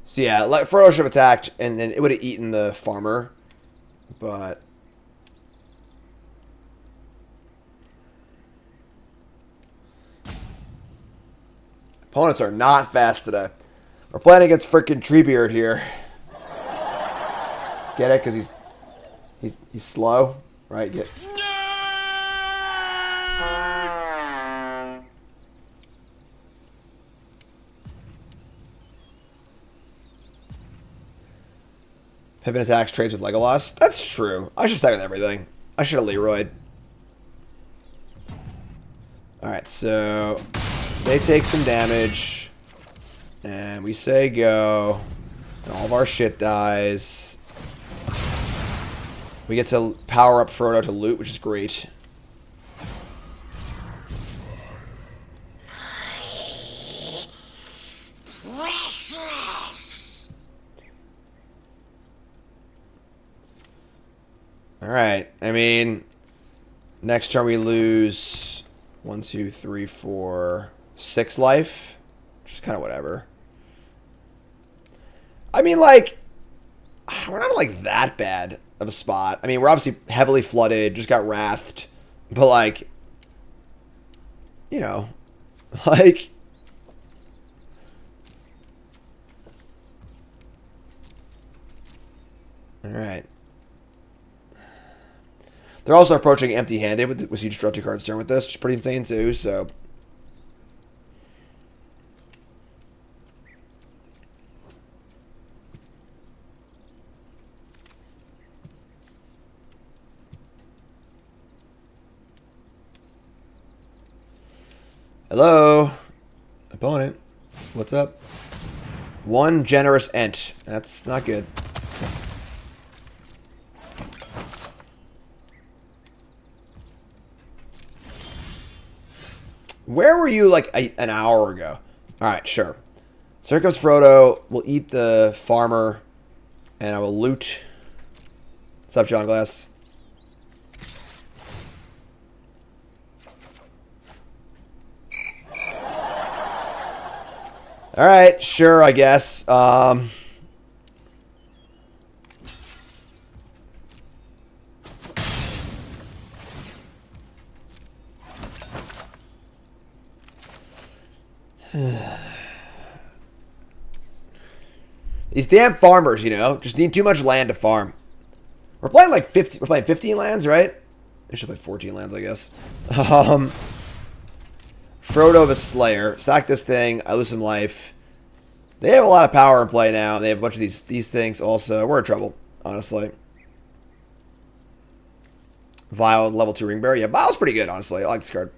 So yeah, like Frodo should have attacked, and then it would have eaten the farmer, but opponents are not fast today. We're playing against freaking Treebeard here. Get it? Because he's slow, right? Get. Pippin attacks trades with Legolas. That's true. I should stack with everything. I should have Leroyed. Alright, so they take some damage. And we say go. And all of our shit dies. We get to power up Frodo to loot, which is great. Alright, I mean, next turn we lose 1, 2, 3, 4, 6 life. Which is kind of whatever. I mean, like, we're not like that bad of a spot. I mean, we're obviously heavily flooded, just got wrathed. But like, you know, like, alright. They're also approaching empty-handed with you just draw 2 cards turn with this, which is pretty insane too, so. Hello? Opponent. What's up? 1 generous ent. That's not good. Where were you like an hour ago? Alright, sure. So here comes Frodo. We'll eat the farmer. And I will loot. What's up, John Glass? Alright, sure, I guess. These damn farmers, you know, just need too much land to farm. We're playing like 50. We're playing 15 lands, right? We should play 14 lands, I guess. Frodo the Slayer. Sack this thing. I lose some life. They have a lot of power in play now. They have a bunch of these things also. We're in trouble, honestly. Vile, level 2 Ringbearer. Yeah, Vile's pretty good, honestly. I like this card.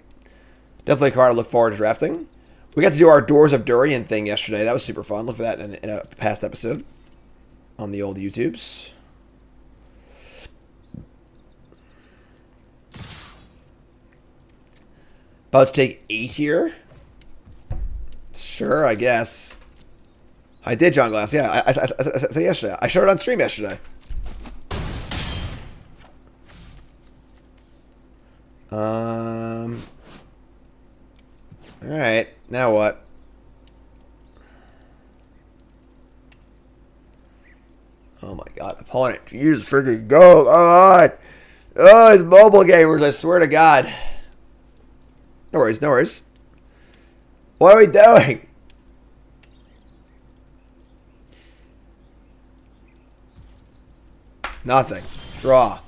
Definitely a card I look forward to drafting. We got to do our Doors of Durian thing yesterday. That was super fun. Look for that in a past episode on the old YouTubes. About to take 8 here. Sure, I guess. I did, John Glass. Yeah, I said yesterday. I showed it on stream yesterday. Alright, now what? Oh my god, opponent, you just freaking go. Alright. Oh, it's mobile gamers, I swear to god. No worries, no worries. What are we doing? Nothing. Draw.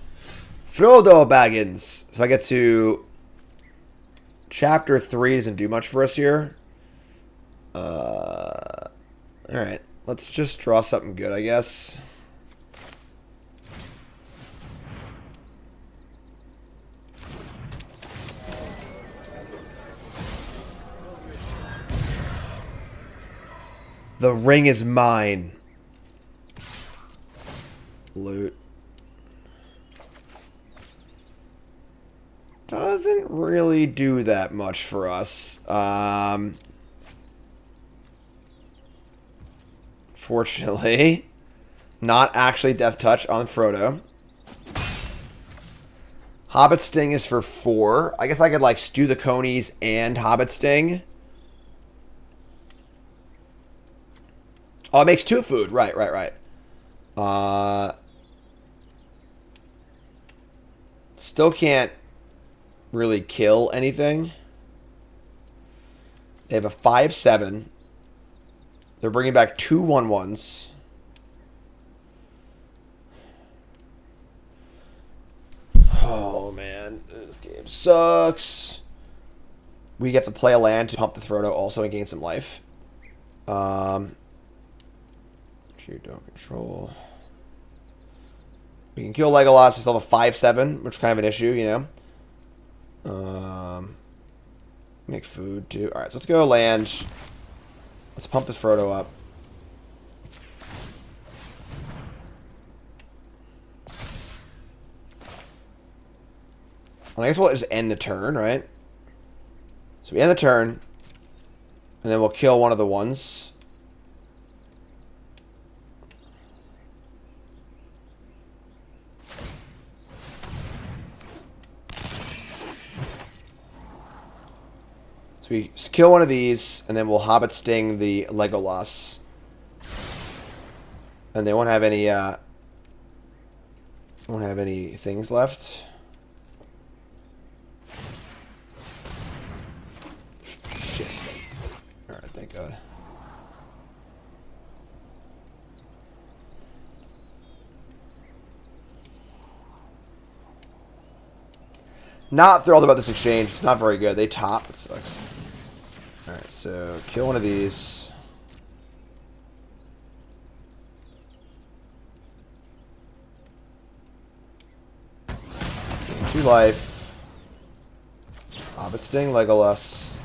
Frodo Baggins. So I get to... Chapter 3 doesn't do much for us here. Alright. Let's just draw something good, I guess. The ring is mine. Loot. Doesn't really do that much for us. Fortunately. Not actually Death Touch on Frodo. Hobbit Sting is for 4. I guess I could like Stew the Conies and Hobbit Sting. Oh, it makes 2 food. Right. Still can't really kill anything. They have a 5/7. They're bringing back 2 1/1s. Oh, man. This game sucks. We have to play a land to pump the Frodo also and gain some life. You don't control. We can kill Legolas and still have a 5/7, which is kind of an issue, you know. Make food too. Alright, so let's go land. Let's pump this Frodo up. And I guess we'll just end the turn, right? So we end the turn. And then we'll kill one of the ones. So we kill one of these, and then we'll Hobbit Sting the Legolas. And they won't have any things left. Shit. Alright, thank God. Not thrilled about this exchange. It's not very good. They top. It sucks. Alright, so kill one of these. Gain 2 life. Hobbit Sting, Legolas.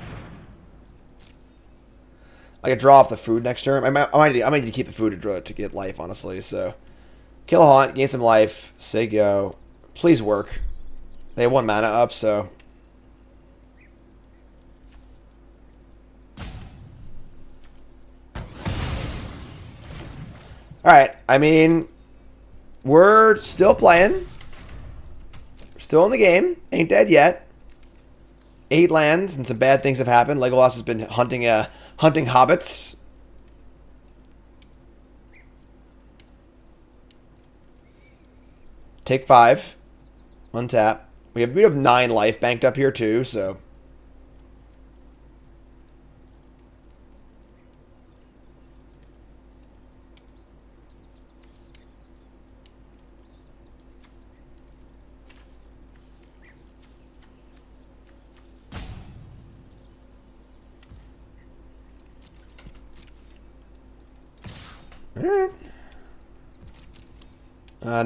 I could draw off the food next turn. I might need to keep the food to get life, honestly. So kill a haunt, gain some life. Say go. Please work. They have 1 mana up, so. Alright, I mean, we're still playing. Still in the game. Ain't dead yet. 8 lands, and some bad things have happened. Legolas has been hunting hobbits. Take 5. Untap. We have 9 life banked up here too, so. Alright.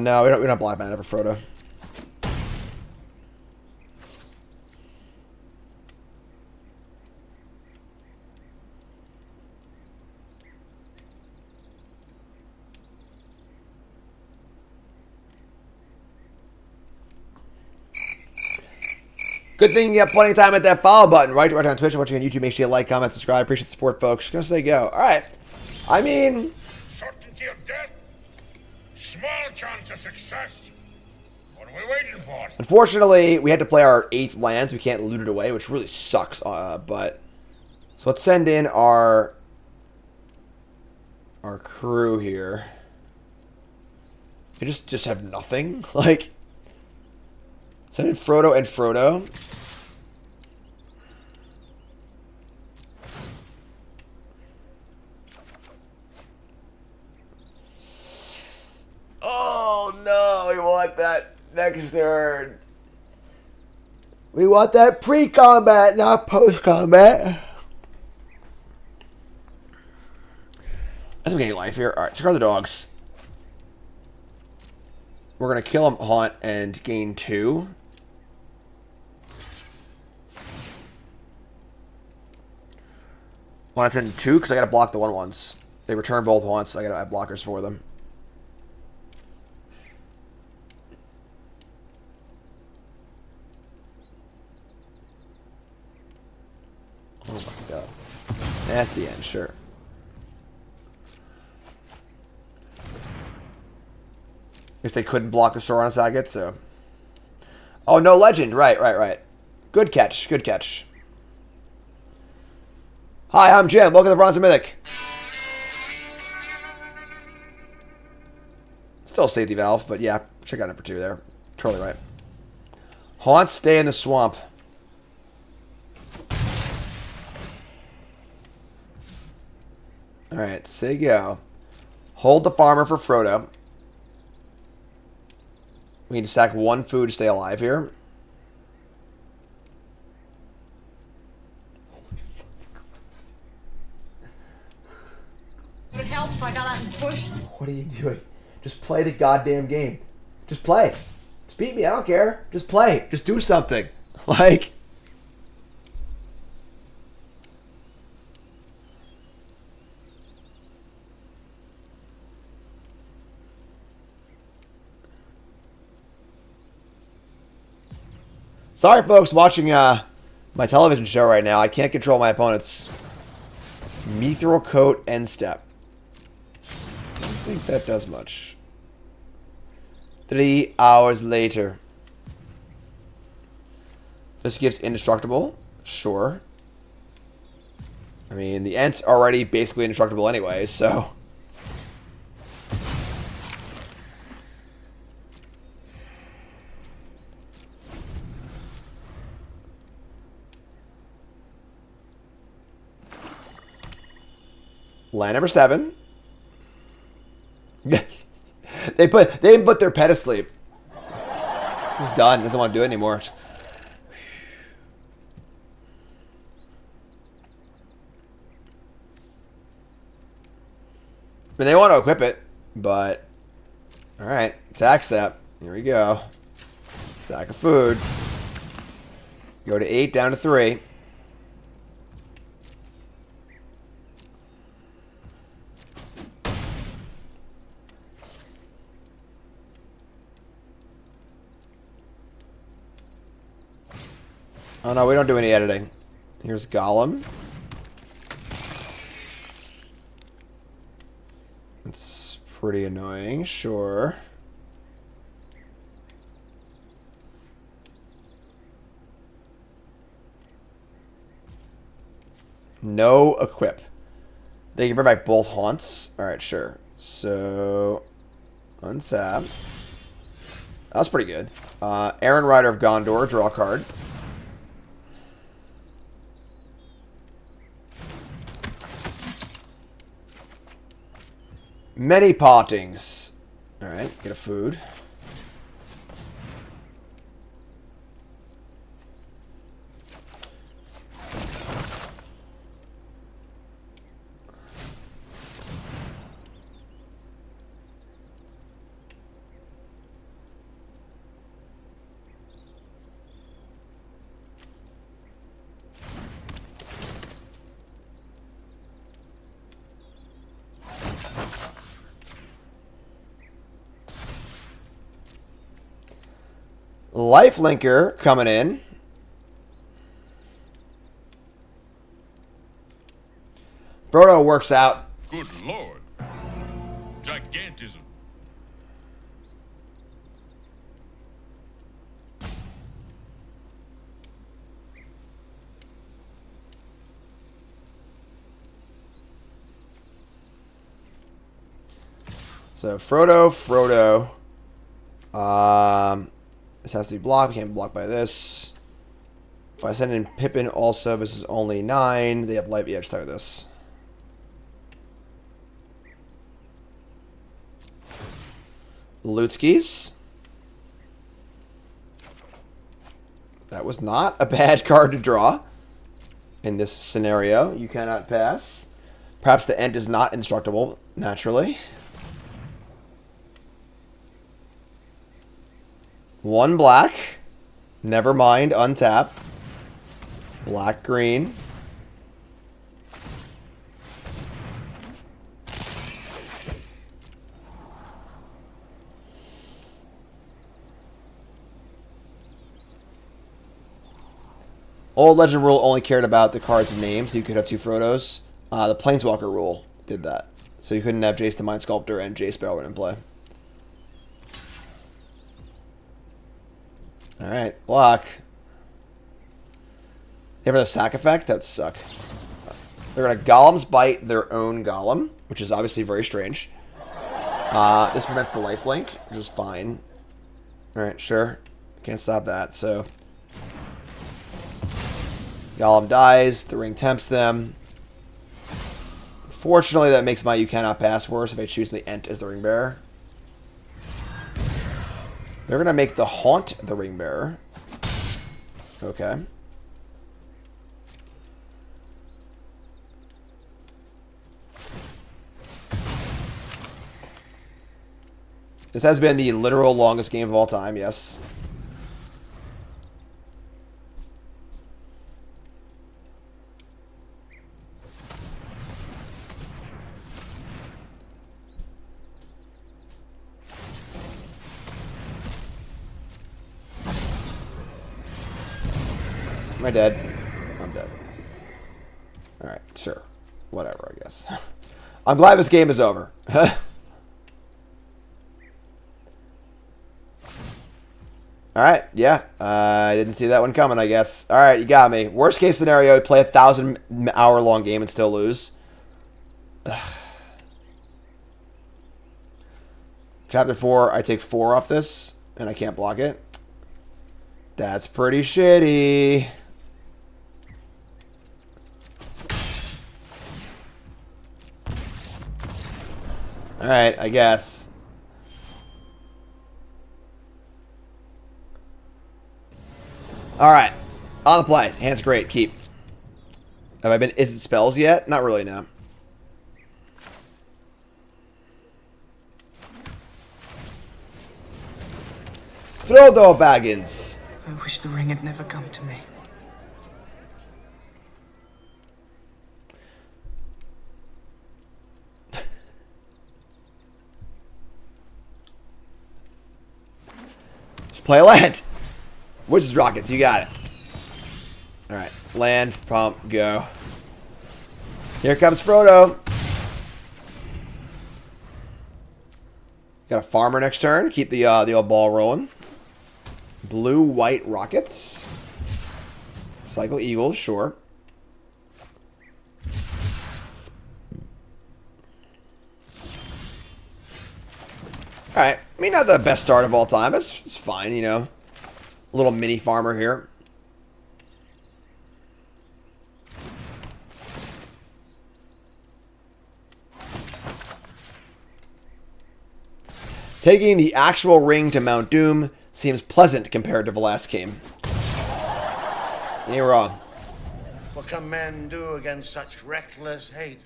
No, we don't black mana for Frodo. Good thing you have plenty of time at that follow button, right? Right on Twitch and watching on YouTube. Make sure you like, comment, subscribe. Appreciate the support, folks. Just gonna say go. All right. I mean, Certainty of death, small chance of success. What are we waiting for? Unfortunately, we had to play our 8th lands. We can't loot it away, which really sucks. But so let's send in our crew here. They just have nothing. Like, send in Frodo and Frodo. Oh no, we want that next turn. We want that pre-combat, not post-combat. That's getting life here. Alright, check out the dogs. We're going to kill him, haunt, and gain 2. Want to send 2 because I got to block the 1/1s. They return both haunts. So I got to have blockers for them. Oh my god. That's the end, sure. Guess they couldn't block the Sauron Saget, so. Oh, no legend. Right. Good catch. Good catch. Hi, I'm Jim. Welcome to Bronze and Mythic. Still safety valve, but yeah, check out number 2 there. Totally right. Haunts stay in the swamp. Alright, say go. Hold the farmer for Frodo. We need to sack 1 food to stay alive here. Would it help if I got out and pushed? What are you doing? Just play the goddamn game. Just play. Just beat me. I don't care. Just play. Just do something. Like... Sorry, folks, watching my television show right now. I can't control my opponent's Mithril Coat End Step. I don't think that does much. 3 hours later. This gives indestructible. Sure. I mean, the Ent's already basically indestructible anyway, so... Land number 7. they didn't put their pet asleep. He's done. Doesn't want to do it anymore. I mean, they want to equip it, but alright, tax that. Here we go. Stack of food. Go to 8, down to 3. Oh no, we don't do any editing. Here's Gollum. It's pretty annoying, sure. No equip. They can bring back both haunts. Alright, sure. So, untap. That's pretty good. Aaron Rider of Gondor, draw a card. Many partings. Alright, get a food. Lifelinker coming in. Frodo works out. Good lord. Gigantism. So Frodo. This has to be blocked. We can't block by this. If I send in Pippin also, this is only 9. They have light. Yeah, just start this. Lootskis. That was not a bad card to draw. In this scenario, you cannot pass. Perhaps the Ent is not indestructible, naturally. 1 black. Never mind, untap. Black, green. Old Legend rule only cared about the card's name, so you could have 2 Frodos. The Planeswalker rule did that. So you couldn't have Jace the Mind Sculptor and Jace Barrowin in play. Alright, block. They have a sack effect? That would suck. They're going to Golem's Bite their own Golem, which is obviously very strange. This prevents the lifelink, which is fine. Alright, sure. Can't stop that, so... Golem dies, the ring tempts them. Unfortunately, that makes my you cannot pass worse if I choose the Ent as the ring bearer. They're going to make the Haunt the ring bearer. Okay. This has been the literal longest game of all time, yes. Am I dead? I'm dead. Alright, sure. Whatever, I guess. I'm glad this game is over. Alright, yeah. I didn't see that one coming, I guess. Alright, you got me. Worst case scenario, you play a 1,000-hour-long game and still lose. Ugh. Chapter 4, I take 4 off this, and I can't block it. That's pretty shitty. Alright, I guess. Alright. On the play. Hand's great. Keep. Have I been instant spells yet? Not really, no. Frodo Baggins. I wish the ring had never come to me. Just play a land. Wizards Rockets, you got it. Alright, land, pump, go. Here comes Frodo. Got a farmer next turn. Keep the old ball rolling. Blue, white Rockets. Cycle Eagles, sure. Alright, I mean, not the best start of all time. It's fine, you know. A little mini farmer here. Taking the actual ring to Mount Doom seems pleasant compared to the last game. You're wrong. What can men do against such reckless hate?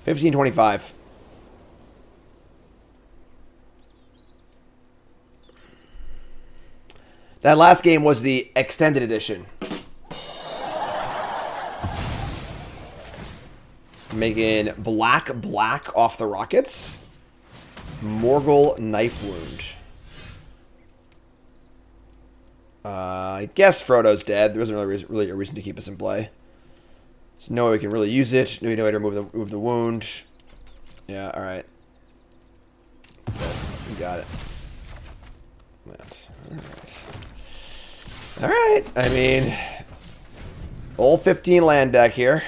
1525. That last game was the extended edition. Making black off the Rockets. Morgul Knife Wound. I guess Frodo's dead. There wasn't really a reason to keep us in play. There's no way we can really use it. No way to remove the wound. Yeah, alright. We got it. Alright, I mean, old 15 land deck here.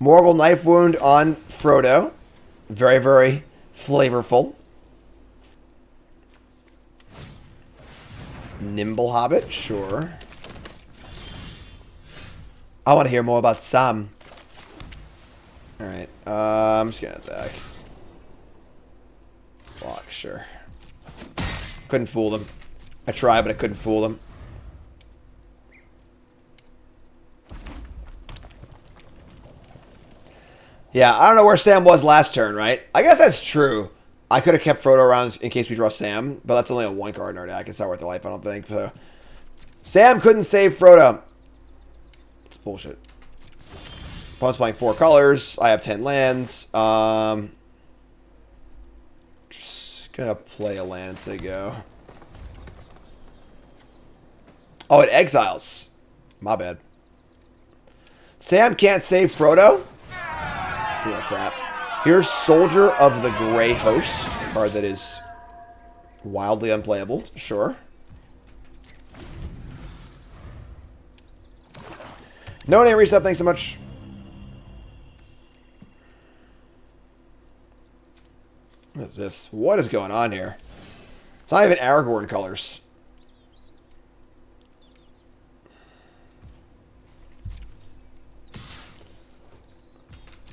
Morgul Knife Wound on Frodo. Very, very flavorful. Nimble Hobbit, sure. I want to hear more about Sam. Alright, I'm just gonna attack. Block, sure. Couldn't fool them. I tried, but I couldn't fool them. Yeah, I don't know where Sam was last turn, right? I guess that's true. I could have kept Frodo around in case we draw Sam, but that's only a 1 card in our deck. It's not worth the life, I don't think. So, Sam couldn't save Frodo. It's bullshit. Opponent's playing 4 colors. I have 10 lands. Just gonna play a land and say go. Oh, it exiles. My bad. Sam can't save Frodo? Crap. Here's Soldier of the Grey Host, a card that is wildly unplayable, sure. No name reset, thanks so much. What is this? What is going on here? It's not even Aragorn colors.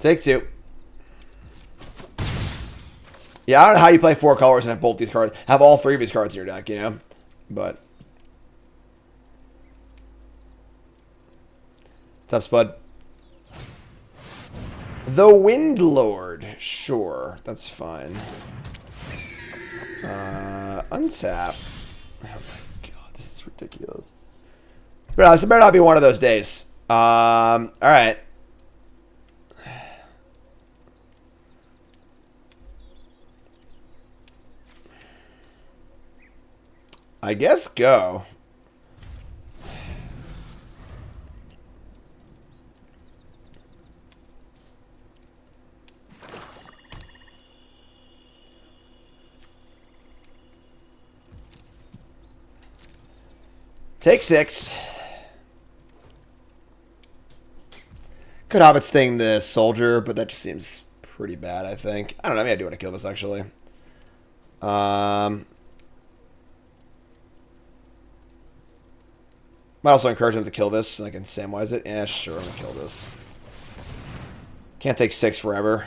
Take 2. Yeah, I don't know how you play 4 colors and have both these cards, have all 3 of these cards in your deck, you know? But. What's up, Spud? The Wind Lord. Sure, that's fine. Untap. Oh my god, this is ridiculous. But no, this better not be one of those days. Alright. I guess go. Take 6. Could Hobbit Sting the Soldier, but that just seems pretty bad, I think. I don't know, maybe I do want to kill this, actually. Might also encourage him to kill this, so I can Samwise it. Yeah, sure, I'm going to kill this. Can't take 6 forever.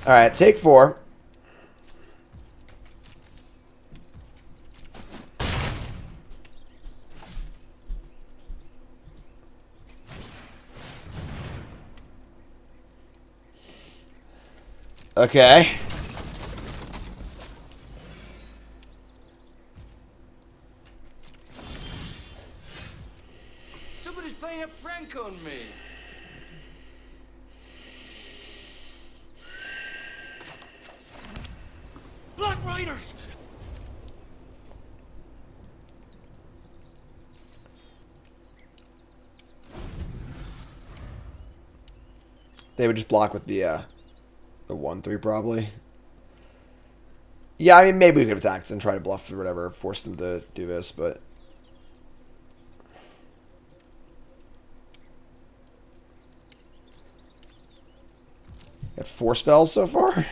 Alright, take 4. Okay. Somebody's playing a prank on me. Black Riders! They would just block with the 1/3 probably. Yeah, I mean, maybe we could attack and try to bluff or whatever, force them to do this, but... Got 4 spells so far?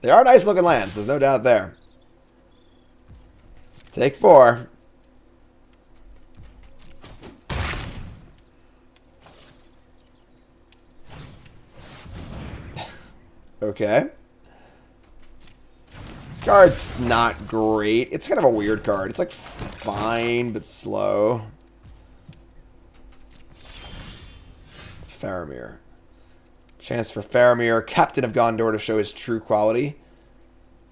They are nice looking lands, there's no doubt there. Take 4. Okay. This card's not great. It's kind of a weird card. It's like fine, but slow. Faramir. Chance for Faramir, Captain of Gondor, to show his true quality.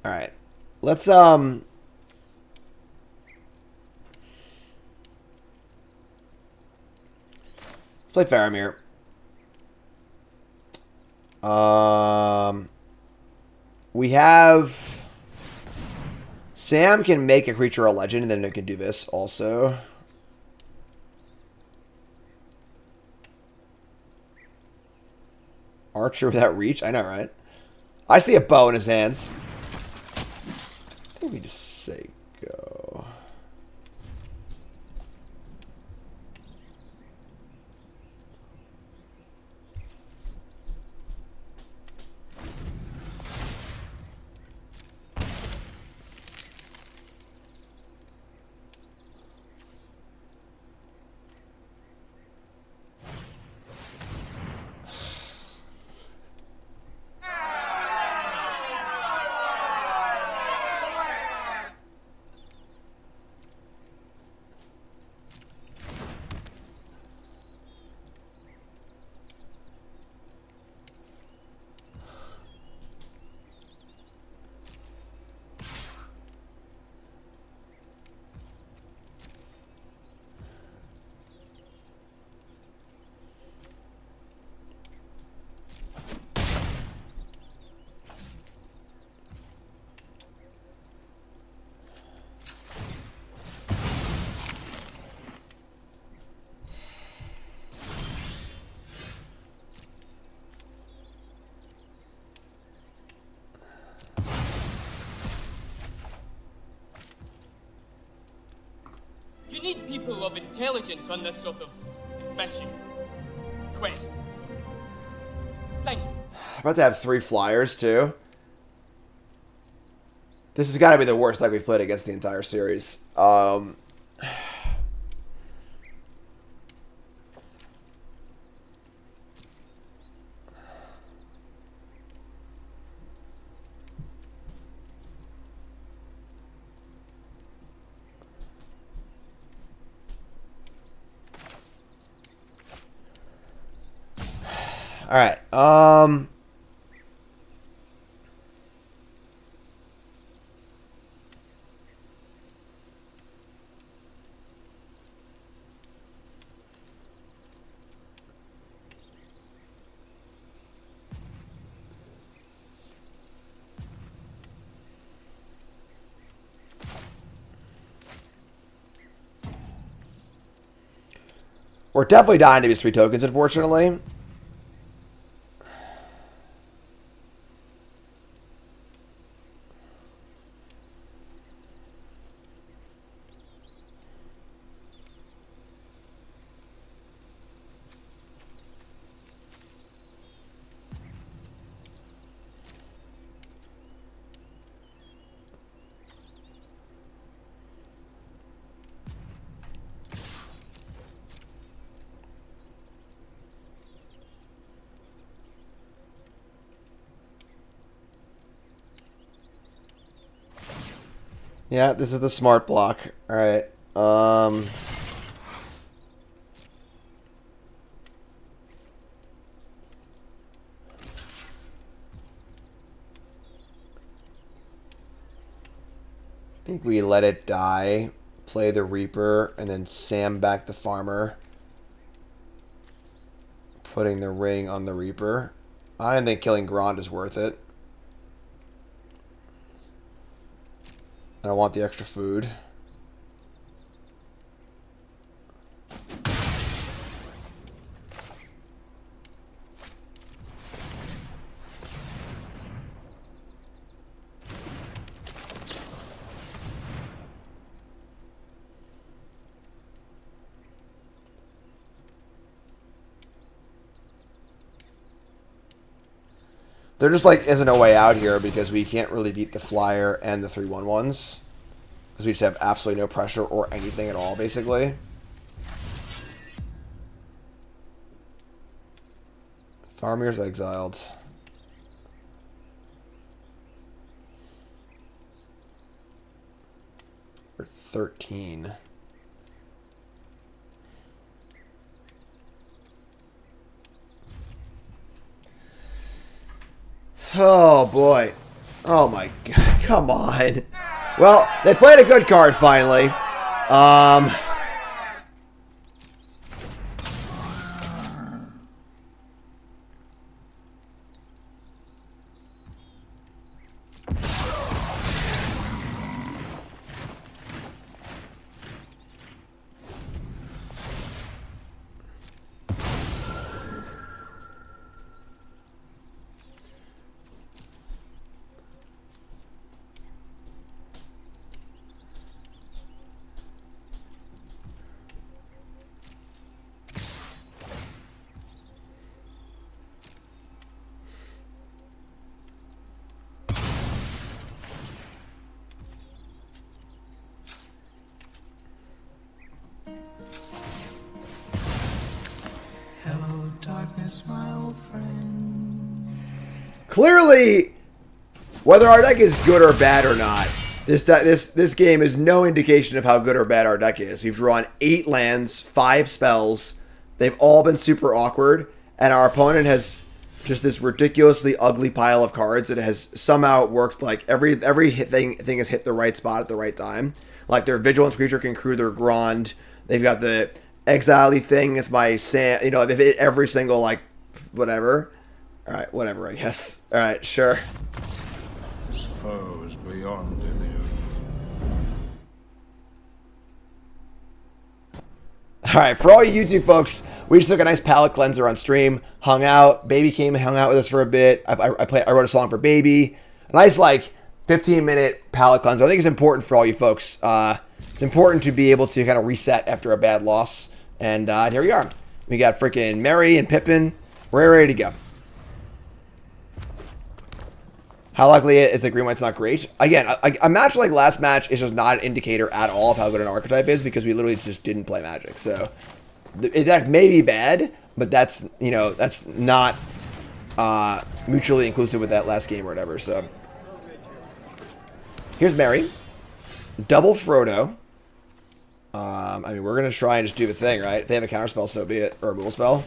Alright. Let's play Faramir. We have... Sam can make a creature a legend, and then it can do this also. Archer without reach? I know, right? I see a bow in his hands. I think we just say go. You need people of intelligence on this sort of mission. Quest. Thank you. About to have 3 flyers, too. This has got to be the worst deck we've played against the entire series. right. We're definitely dying to be 3 tokens, unfortunately. Yeah, this is the smart block. All right. I think we let it die, play the Reaper, and then Sam back the Farmer, putting the ring on the Reaper. I don't think killing Grand is worth it. And I want the extra food. There just like isn't a way out here because we can't really beat the Flyer and the 3/1/1s. Because we just have absolutely no pressure or anything at all, basically. Farmir's exiled. For 13. Oh, boy. Oh, my God. Come on. Well, they played a good card, finally. Hello, darkness, my old friend. Clearly, whether our deck is good or bad or not, this game is no indication of how good or bad our deck is. We've drawn 8 lands, 5 spells. They've all been super awkward, and our opponent has just this ridiculously ugly pile of cards that has somehow worked. Like every thing has hit the right spot at the right time. Like their Vigilance Creature can crew their Grand. They've got the exile-y thing. It's my Sam. You know, they've hit every single like whatever. All right, whatever. I guess. All right, sure. Foes beyond any of All right, for all you YouTube folks, we just took a nice palate cleanser on stream, hung out. Baby came and hung out with us for a bit. I wrote a song for Baby. A nice, like, 15-minute palate cleanser. I think it's important for all you folks. It's important to be able to kind of reset after a bad loss. And here we are. We got freaking Mary and Pippin. We're ready to go. How likely is the green white's not great? Again, a match like last match is just not an indicator at all of how good an archetype is because we literally just didn't play Magic. So that may be bad, but that's, you know, that's not mutually inclusive with that last game or whatever. So here's Mary. Double Frodo. I mean, we're going to try and just do the thing, right? If they have a counterspell, so be it. Or a removal spell.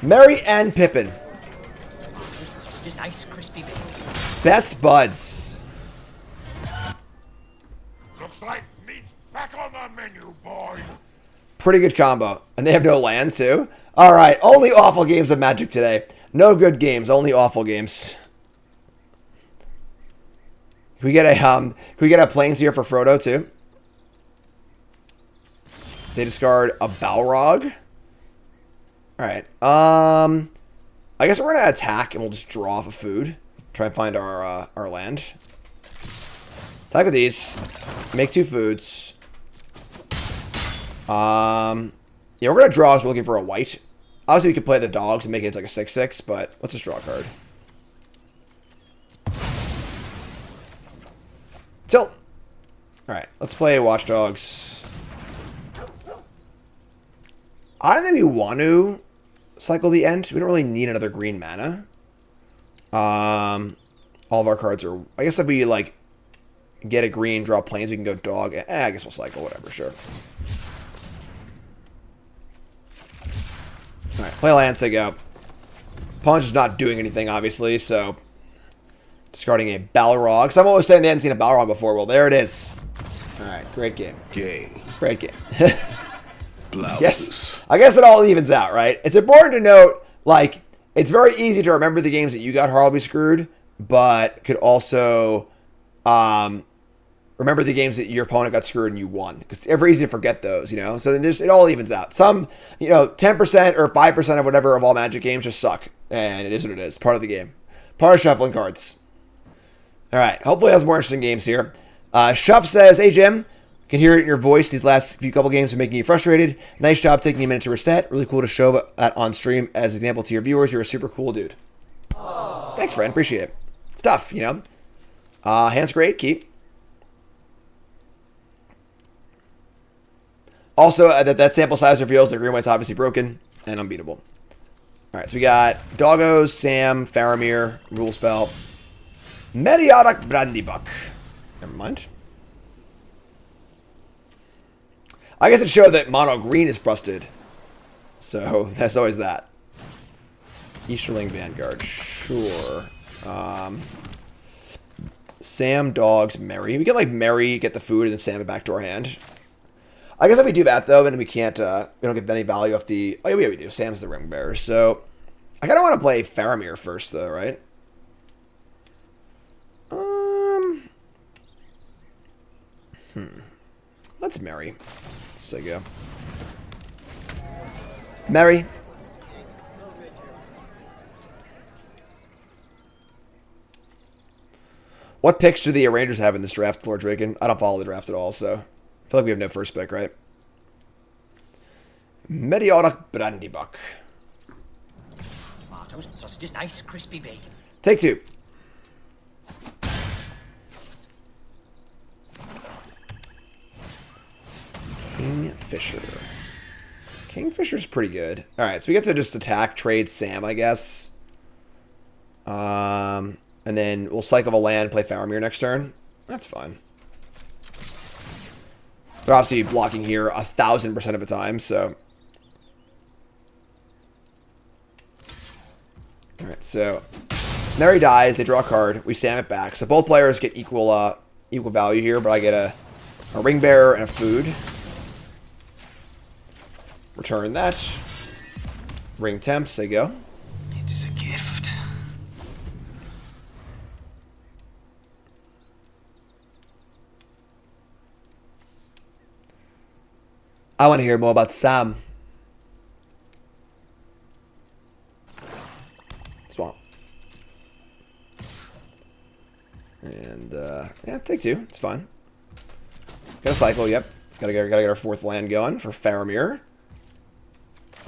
Merry and Pippin. Just nice, crispy bacon. Best buds. Looks like meat's back on the menu, boys. Pretty good combo. And they have no land, too. All right. Only awful games of Magic today. No good games. Only awful games. Can we get a Plains here for Frodo, too? They discard a Balrog. All right. I guess we're going to attack, and we'll just draw off a food. Try and find our land. Attack with these. Make 2 foods. Yeah, we're going to draw because we're looking for a white. Obviously, we could play the dogs and make it like a 6/6, but let's just draw a card. Tilt. Alright, let's play Watchdogs. I don't think we want to cycle the end. We don't really need another green mana. All of our cards are... I guess if we, like, get a green, draw planes, we can go dog. I guess we'll cycle, whatever, sure. Alright, play lands, they go. Opponent's just not doing anything, obviously, so... Discarding a Balrog. Because I'm always saying they hadn't seen a Balrog before. Well, there it is. Alright, great game. Great game. Yes. I guess it all evens out, right? It's important to note, like, it's very easy to remember the games that you got horribly screwed, but could also remember the games that your opponent got screwed and you won. Because it's very easy to forget those, you know? So then it all evens out. Some, 10% or 5% of whatever of all Magic games just suck. And it is what it is. Part of the game. Part of shuffling cards. All right. Hopefully, has more interesting games here. Shuff says, "Hey Jim, can hear it in your voice. These last few couple games are making you frustrated. Nice job taking a minute to reset. Really cool to show that on stream as an example to your viewers. You're a super cool dude." Aww. Thanks, friend. Appreciate it. It's tough, Hand's great. Keep. Also, that sample size reveals that green white's obviously broken and unbeatable. All right, so we got Doggos, Sam, Faramir, Rule Spell, Mediotic Brandybuck. Never mind. I guess it showed that mono green is busted. So that's always that. Easterling Vanguard. Sure. Sam, Dogs, Mary. We can like Mary, get the food, and then Sam it back to our hand. I guess if we do that though, then we can't we don't get any value off the... Oh yeah, we do. Sam's the ring bearer. So I kinda wanna play Faramir first though, right? Let's Mary. So go. Mary. What picks do the Rangers have in this draft, Lord Draken? I don't follow the draft at all, so I feel like we have no first pick, right? Mediotic Brandybuck. Tomatoes, sausages, nice crispy bacon. Take 2. Kingfisher. Kingfisher's pretty good. Alright, so we get to just attack, trade Sam, I guess. And then we'll cycle a land, play Faramir next turn. That's fine. They're obviously blocking here 1,000% of the time, so... Alright, so... Mary dies, they draw a card, we Sam it back. So both players get equal value here, but I get a ring bearer and a food. Return that. Ring temps, they go. It is a gift. I want to hear more about Sam. Swamp. And, yeah, take 2. It's fine. Got a cycle, yep. Gotta get our 4th land going for Faramir.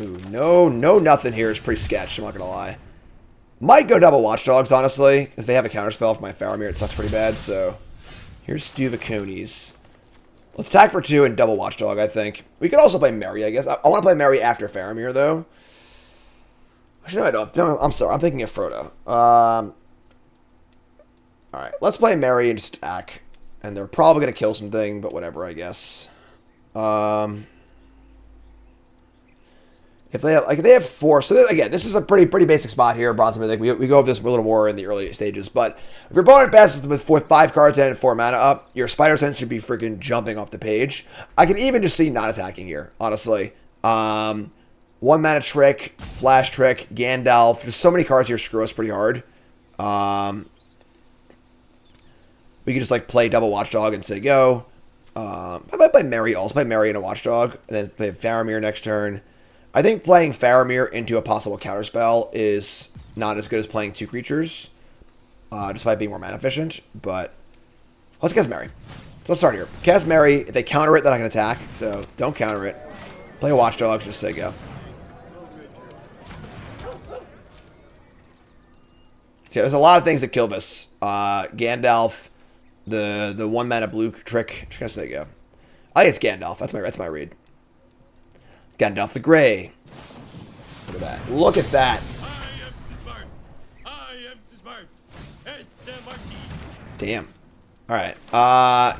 Ooh, no nothing here is pretty sketch, I'm not gonna lie. Might go double Watchdogs, honestly, because they have a counterspell for my Faramir. It sucks pretty bad, so... Here's Stuvaconies. Let's attack for 2 and double Watchdog, I think. We could also play Mary, I guess. I want to play Mary after Faramir, though. Actually, no, I don't. No, I'm sorry. I'm thinking of Frodo. Alright, let's play Mary and just attack. And they're probably going to kill something, but whatever, I guess. If they have 4, so again, this is a pretty basic spot here, Bronze Mythic. We go over this a little more in the early stages, but if your opponent passes with 5 cards in and 4 mana up, your Spider Sense should be freaking jumping off the page. I can even just see not attacking here, honestly. 1 mana Trick, Flash Trick, Gandalf. There's so many cards here screw us pretty hard. We could just like play double Watchdog and say go. I might play Mary also. Play Mary and a Watchdog, and then play Faramir next turn. I think playing Faramir into a possible counterspell is not as good as playing 2 creatures, despite being more mana efficient, but let's cast Mary. So let's start here. Cast Mary. If they counter it, then I can attack, so don't counter it. Play a Watchdog, just say go. So there's a lot of things that kill this. Gandalf, the 1 mana blue trick, just gonna say go. I think it's Gandalf. That's my read. Gandalf the Grey. Look at that. Look at that. Damn. Alright.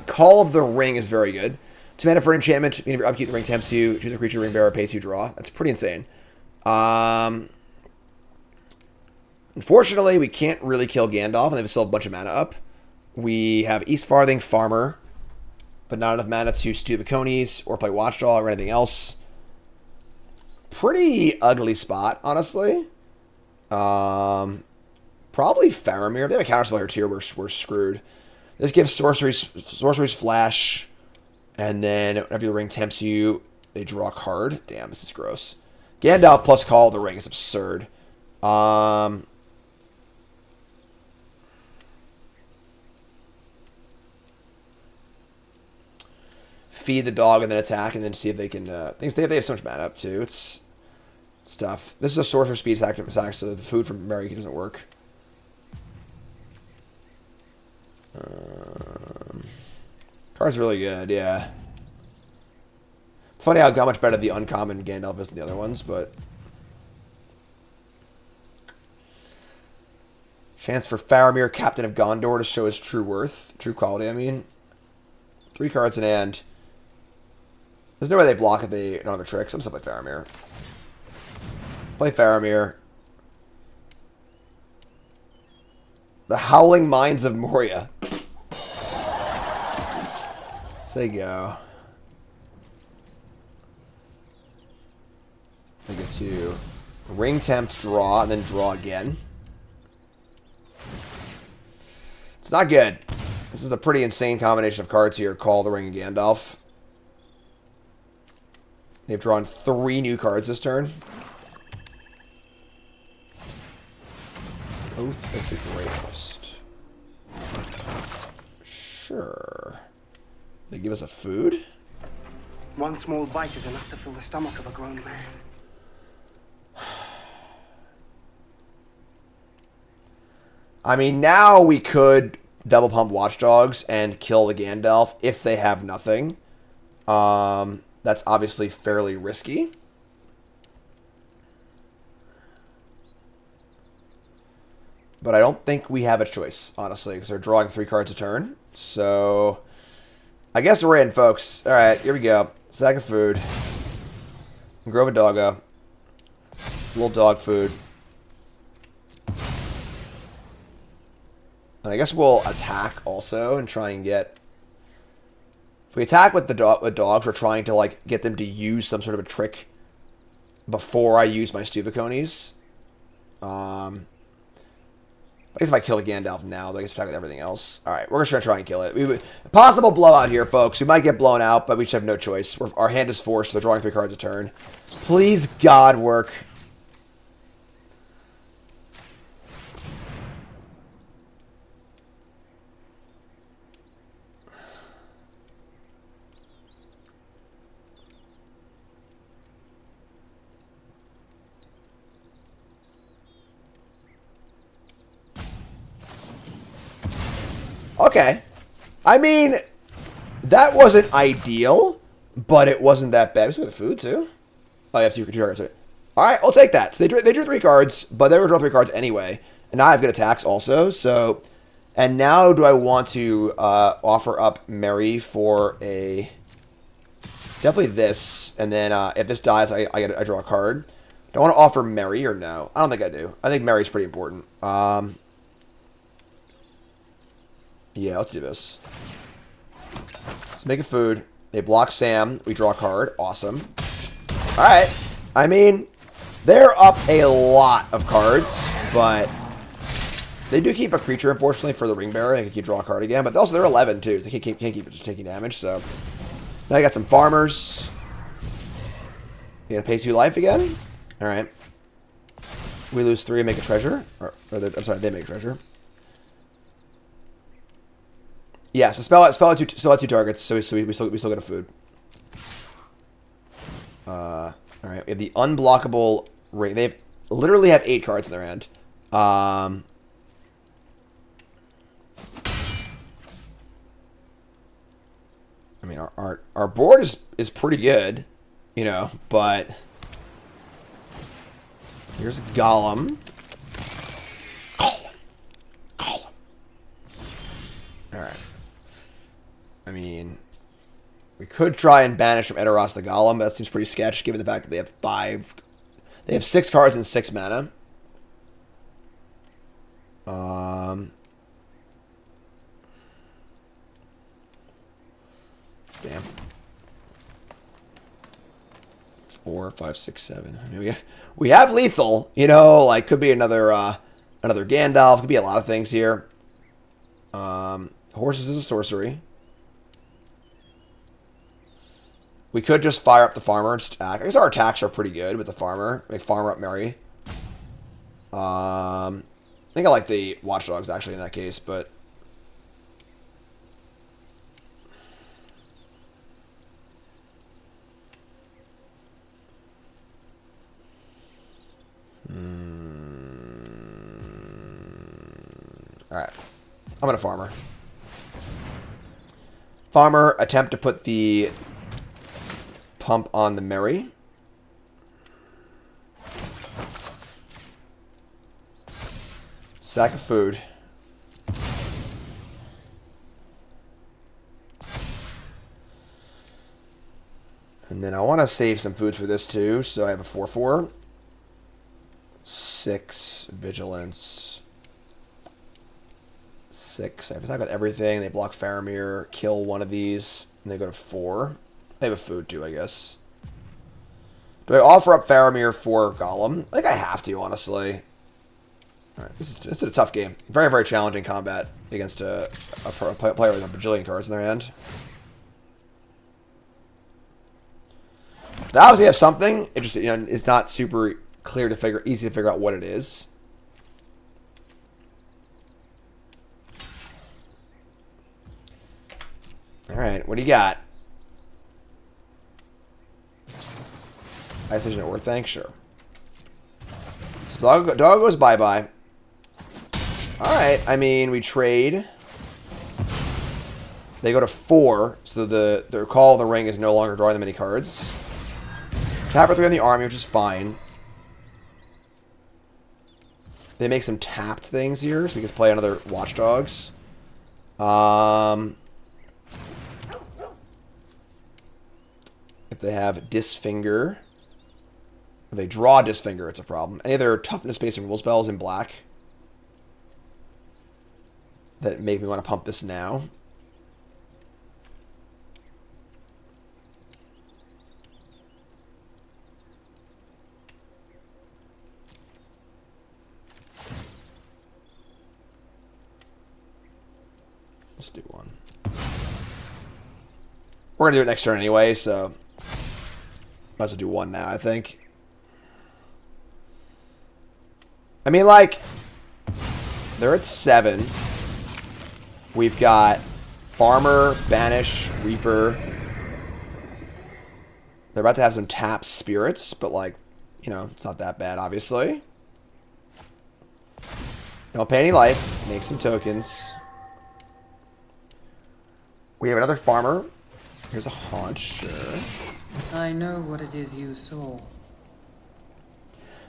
Call of the Ring is very good. 2 mana for an enchantment. Meaning if your upkeep the ring tempts you, choose a creature ring bearer, pay 2 draw. That's pretty insane. Unfortunately, we can't really kill Gandalf, and they still have a bunch of mana up. We have East Farthing Farmer, but not enough mana to stew the Conies or play Watchdog or anything else. Pretty ugly spot, honestly. Probably Faramir. If they have a counterspell here too, we're screwed. This gives sorcery's flash, and then whenever the ring tempts you, they draw a card. Damn, this is gross. Gandalf plus Call of the Ring is absurd. Feed the dog and then attack, and then see if they can. They have so much mana up too. It's tough. This is a sorcerer speed attack, so the food from Mary doesn't work. Card's really good, yeah. It's funny how much better the uncommon Gandalf is than the other ones, but chance for Faramir, Captain of Gondor, to show his true worth, true quality. I mean, 3 cards in hand. There's no way they block if they don't have a trick, so I'm still play Faramir. Play Faramir. The Howling Mines of Moria. Say go. I get to ring tempt, draw, and then draw again. It's not good. This is a pretty insane combination of cards here. Call the Ring and Gandalf. They've drawn 3 new cards this turn. Oath of the Greatest. Sure. They give us a food? 1 small bite is enough to fill the stomach of a grown man. I mean, now we could double pump Watchdogs and kill the Gandalf if they have nothing. That's obviously fairly risky. But I don't think we have a choice, honestly, because they're drawing 3 cards a turn. So I guess we're in, folks. All right, here we go. Sack of food. Grove a doggo. Little dog food. And I guess we'll attack also and try and get... If we attack with the dogs, we're trying to like get them to use some sort of a trick before I use my Stuviconies. I guess if I kill a Gandalf now, they get to attack with everything else. All right, we're just gonna try and kill it. Possible blowout here, folks. We might get blown out, but we just have no choice. Our hand is forced. So they're drawing 3 cards a turn. Please, God, work. Okay. I mean, that wasn't ideal, but it wasn't that bad. We still got the food, too. Oh, you have 2 cards. Alright, I'll take that. So they drew 3 cards, but they were drawing 3 cards anyway. And now I have good attacks also, so... And now do I want to offer up Mary for a... Definitely this, and then if this dies, I draw a card. Do I want to offer Mary or no? I don't think I do. I think Mary's pretty important. Yeah, let's do this. Let's make a food. They block Sam. We draw a card. Awesome. Alright. I mean, they're up a lot of cards, but they do keep a creature, unfortunately, for the Ring Bearer. They can keep draw a card again, but also they're 11, too. So they can't keep just taking damage, so. Now I got some farmers. You gotta pay 2 life again? Alright. We lose 3 and make a treasure. I'm sorry, they make a treasure. Yeah, so spell at 2 targets, so we still get a food. Alright, we have the unblockable ring. They literally have 8 cards in their hand. I mean, our board is pretty good, you know, but here's a Golem. Alright. I mean, we could try and banish from Edoras the Golem, but that seems pretty sketch given the fact that they have 5. They have 6 cards and 6 mana. Damn. 4, 5, 6, 7. I mean, we have lethal, you know, like could be another Gandalf, could be a lot of things here. Horses is a sorcery. We could just fire up the farmer and stack. I guess our attacks are pretty good with the farmer. Make farmer up Mary. I think I like the watchdogs actually in that case, but alright. I'm gonna farmer. Farmer, attempt to put the pump on the Mary. Sack of food. And then I want to save some food for this too, so I have a 4/4. 6 vigilance. 6. I have to talk about everything. They block Faramir, kill one of these, and they go to 4. I have a food too, I guess. Do I offer up Faramir for Golem? I think I have to, honestly. Alright, this is a tough game. Very, very challenging combat against a player with a bajillion cards in their hand. They obviously have something. It just, you know, it's not super clear to easy to figure out what it is. Alright, what do you got? Isolation at Worth, thanks, sure. So dog goes bye-bye. Alright, I mean, we trade. They go to 4, so the Call of the Ring is no longer drawing them any cards. Tap for 3 on the army, which is fine. They make some tapped things here, so we can play another Watchdogs. If they have Disfinger, if they draw Disfinger, it's a problem. Any other toughness-based removal spells in black that make me want to pump this now? Let's do one. We're going to do it next turn anyway, so might as well do one now, I think. I mean, like, they're at 7. We've got Farmer, Banish, Reaper. They're about to have some tap spirits, but, like, you know, it's not that bad, obviously. Don't pay any life. Make some tokens. We have another Farmer. Here's a Haunt, sure. I know what it is you saw.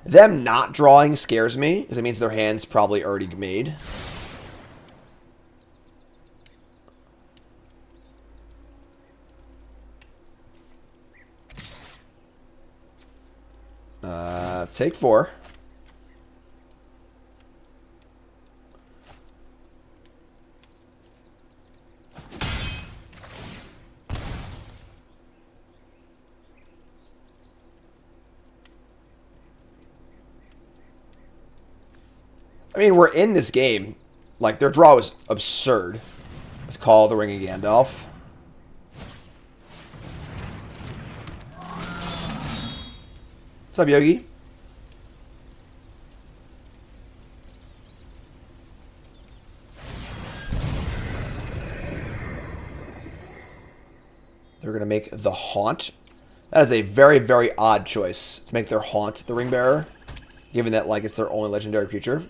Them not drawing scares me, because it means their hand's probably already made. Take 4. I mean, we're in this game. Like, their draw is absurd. Let's call the Ring of Gandalf. What's up, Yogi? They're going to make the Haunt. That is a very, very odd choice to make their Haunt the Ring Bearer, given that, like, it's their only legendary creature.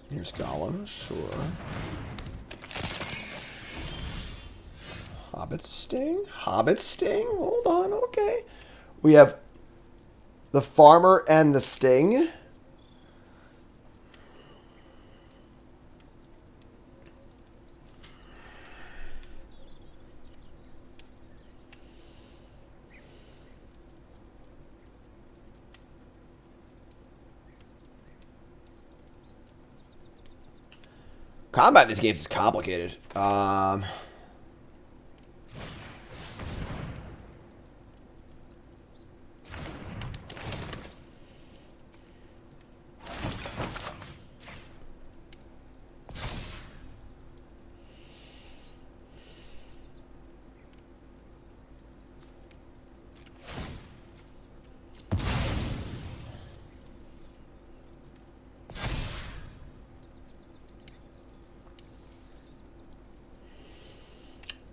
Here's Gollum, sure. Hobbit Sting? Hobbit Sting? Hold on, okay. We have the Farmer and the Sting. Combat in these games is complicated.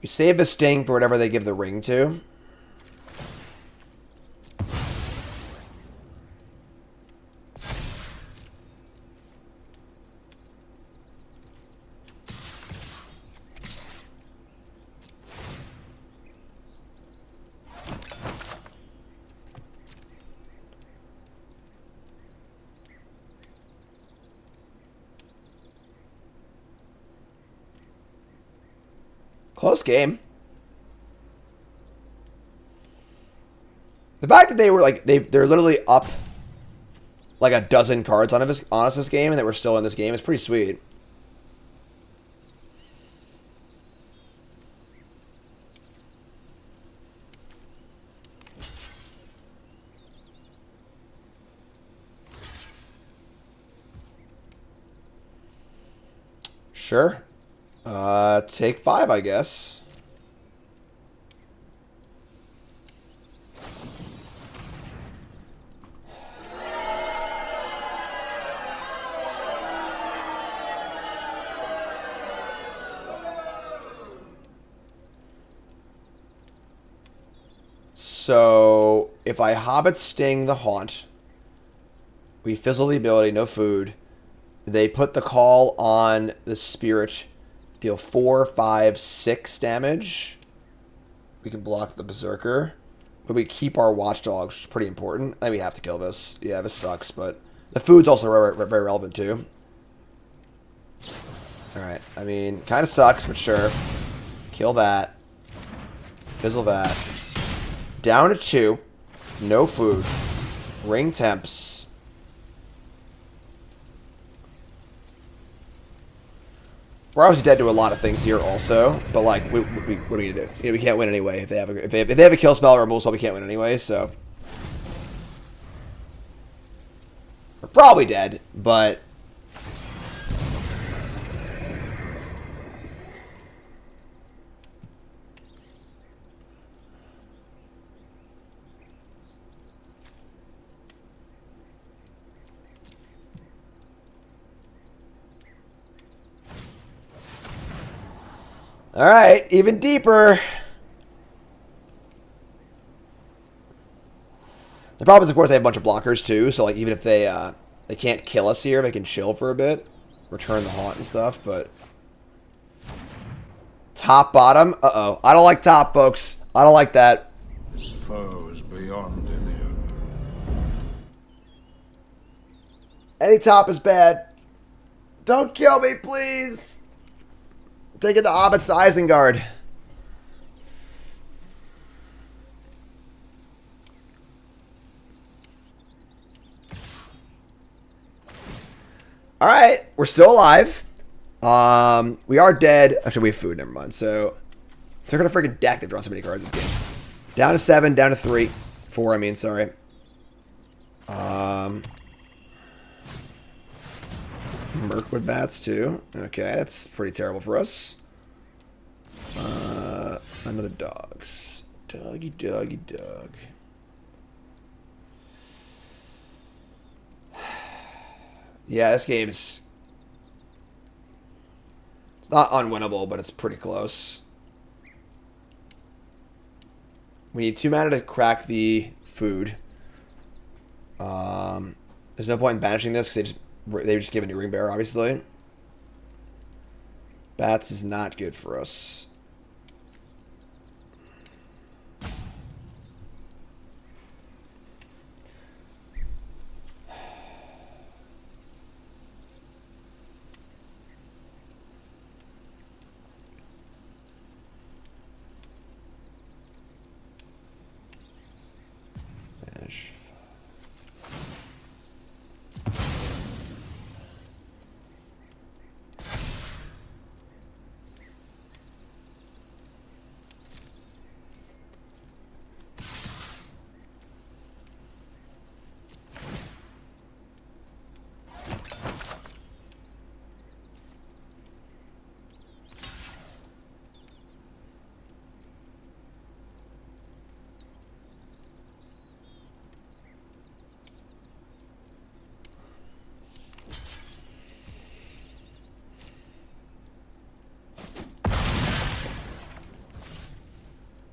We save the Sting for whatever they give the ring to. Close game. The fact that they were like they're literally up like a dozen cards on us this game, and that we're still in this game is pretty sweet. Sure. Take 5, I guess. So, if I Hobbit Sting the Haunt, we fizzle the ability, no food. They put the call on the Spirit. Deal 4, 5, 6 damage. We can block the Berserker. But we keep our Watchdogs, which is pretty important. I think we have to kill this. Yeah, this sucks, but the food's also very relevant too. Alright, I mean, kind of sucks, but sure. Kill that. Fizzle that. Down to 2. No food. Ring Temps. We're obviously dead to a lot of things here also, but like, what are we gonna do? You know, we can't win anyway. If they have a kill spell or a removal spell, we can't win anyway. So we're probably dead, but all right, even deeper. The problem is, of course, they have a bunch of blockers too. So, like, even if they can't kill us here, they can chill for a bit, return the Haunt and stuff. But top, bottom, uh-oh. I don't like top, folks. I don't like that. This foe is beyond any of Any top is bad. Don't kill me, please. Taking the Hobbits to Isengard. All right, we're still alive. We are dead. Actually, we have food. Never mind. So they're gonna freaking deck. They've drawn so many cards this game. Down to 7. Down to 3. 4. I mean, sorry. Mirkwood bats too. Okay, that's pretty terrible for us. Another dogs. Doggy, doggy, dog. Yeah, this game's... It's not unwinnable, but it's pretty close. We need 2 mana to crack the food. There's no point in banishing this because they just give a new ring bearer, obviously. Bats is not good for us.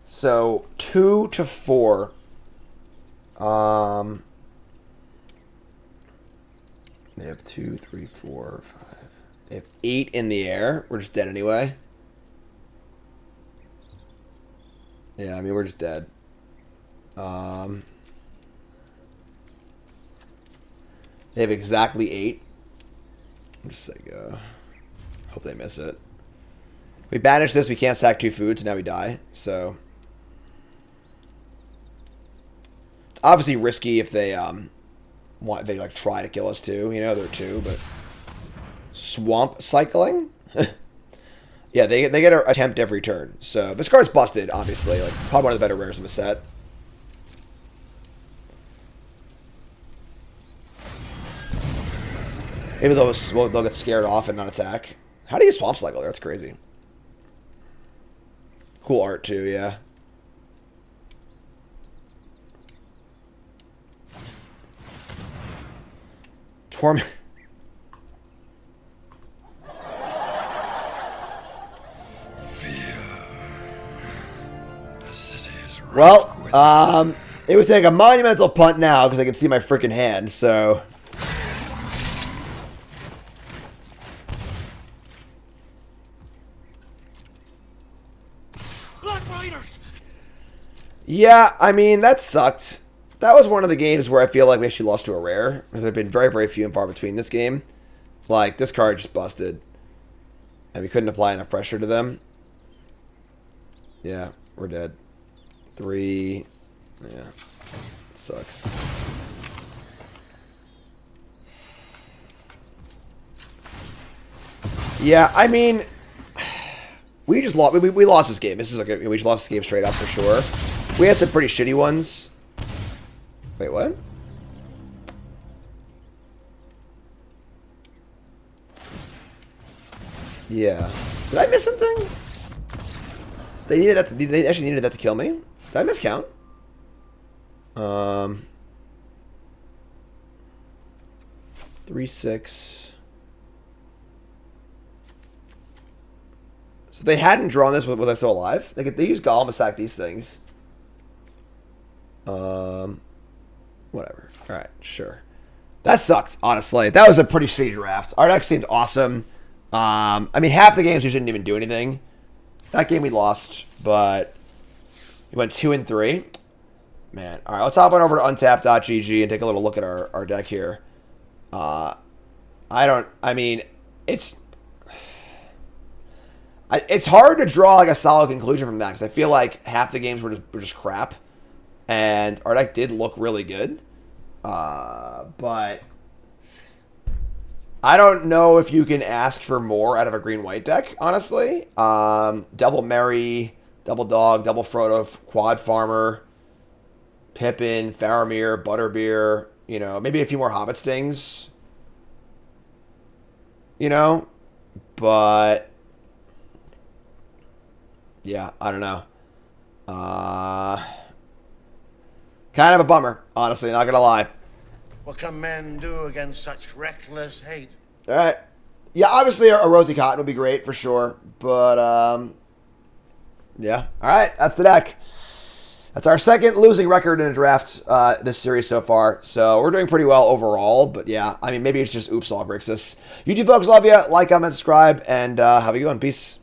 So 2 to 4. They have 2, 3, 4, 5. They have 8 in the air. We're just dead anyway. Yeah, I mean we're just dead. They have exactly 8. I'm just like, hope they miss it. We banish this. We can't sack 2 foods. And now we die. So. Obviously risky if they like try to kill us too, you know, they're 2, but swamp cycling? Yeah, they get an attempt every turn. So this card's busted, obviously. Like probably one of the better rares in the set. Maybe they'll get scared off and not attack. How do you swamp cycle there? That's crazy. Cool art too, yeah. Torment. Well, it would take a monumental punt now because I can see my freaking hand, so. Black Riders! Yeah, I mean, that sucked. That was one of the games where I feel like we actually lost to a rare. Because there have been very, very few and far between this game. Like, this card just busted. And we couldn't apply enough pressure to them. Yeah, we're dead. 3. Yeah. It sucks. Yeah, I mean... We just lost... We lost this game. This is like we just lost this game straight up for sure. We had some pretty shitty ones. Wait, what? Yeah. Did I miss something? They needed that. They actually needed that to kill me. Did I miscount? 3, 6. So if they hadn't drawn this, was I still alive? They used Golem to sack these things. Whatever. Alright, sure. That sucked, honestly. That was a pretty shitty draft. Our deck seemed awesome. I mean, half the games we shouldn't even do anything. That game we lost, but we went 2 and 3. Man. Alright, let's hop on over to untap.gg and take a little look at our deck here. I mean, it's hard to draw like a solid conclusion from that because I feel like half the games were just crap. And our deck did look really good. But I don't know if you can ask for more out of a green-white deck, honestly. Double Merry, Double Dog, Double Frodo, Quad Farmer, Pippin, Faramir, Butterbeer, you know, maybe a few more Hobbit Stings. You know? But yeah, I don't know. Kind of a bummer, honestly, not gonna lie. What can men do against such reckless hate? All right. Yeah, obviously a Rosy Cotton would be great for sure, but yeah. All right, that's the deck. That's our second losing record in a draft this series so far, so we're doing pretty well overall. But yeah, I mean, maybe it's just oops all Grixis. You two folks, love you. Like, comment, subscribe, and have a good one. Peace.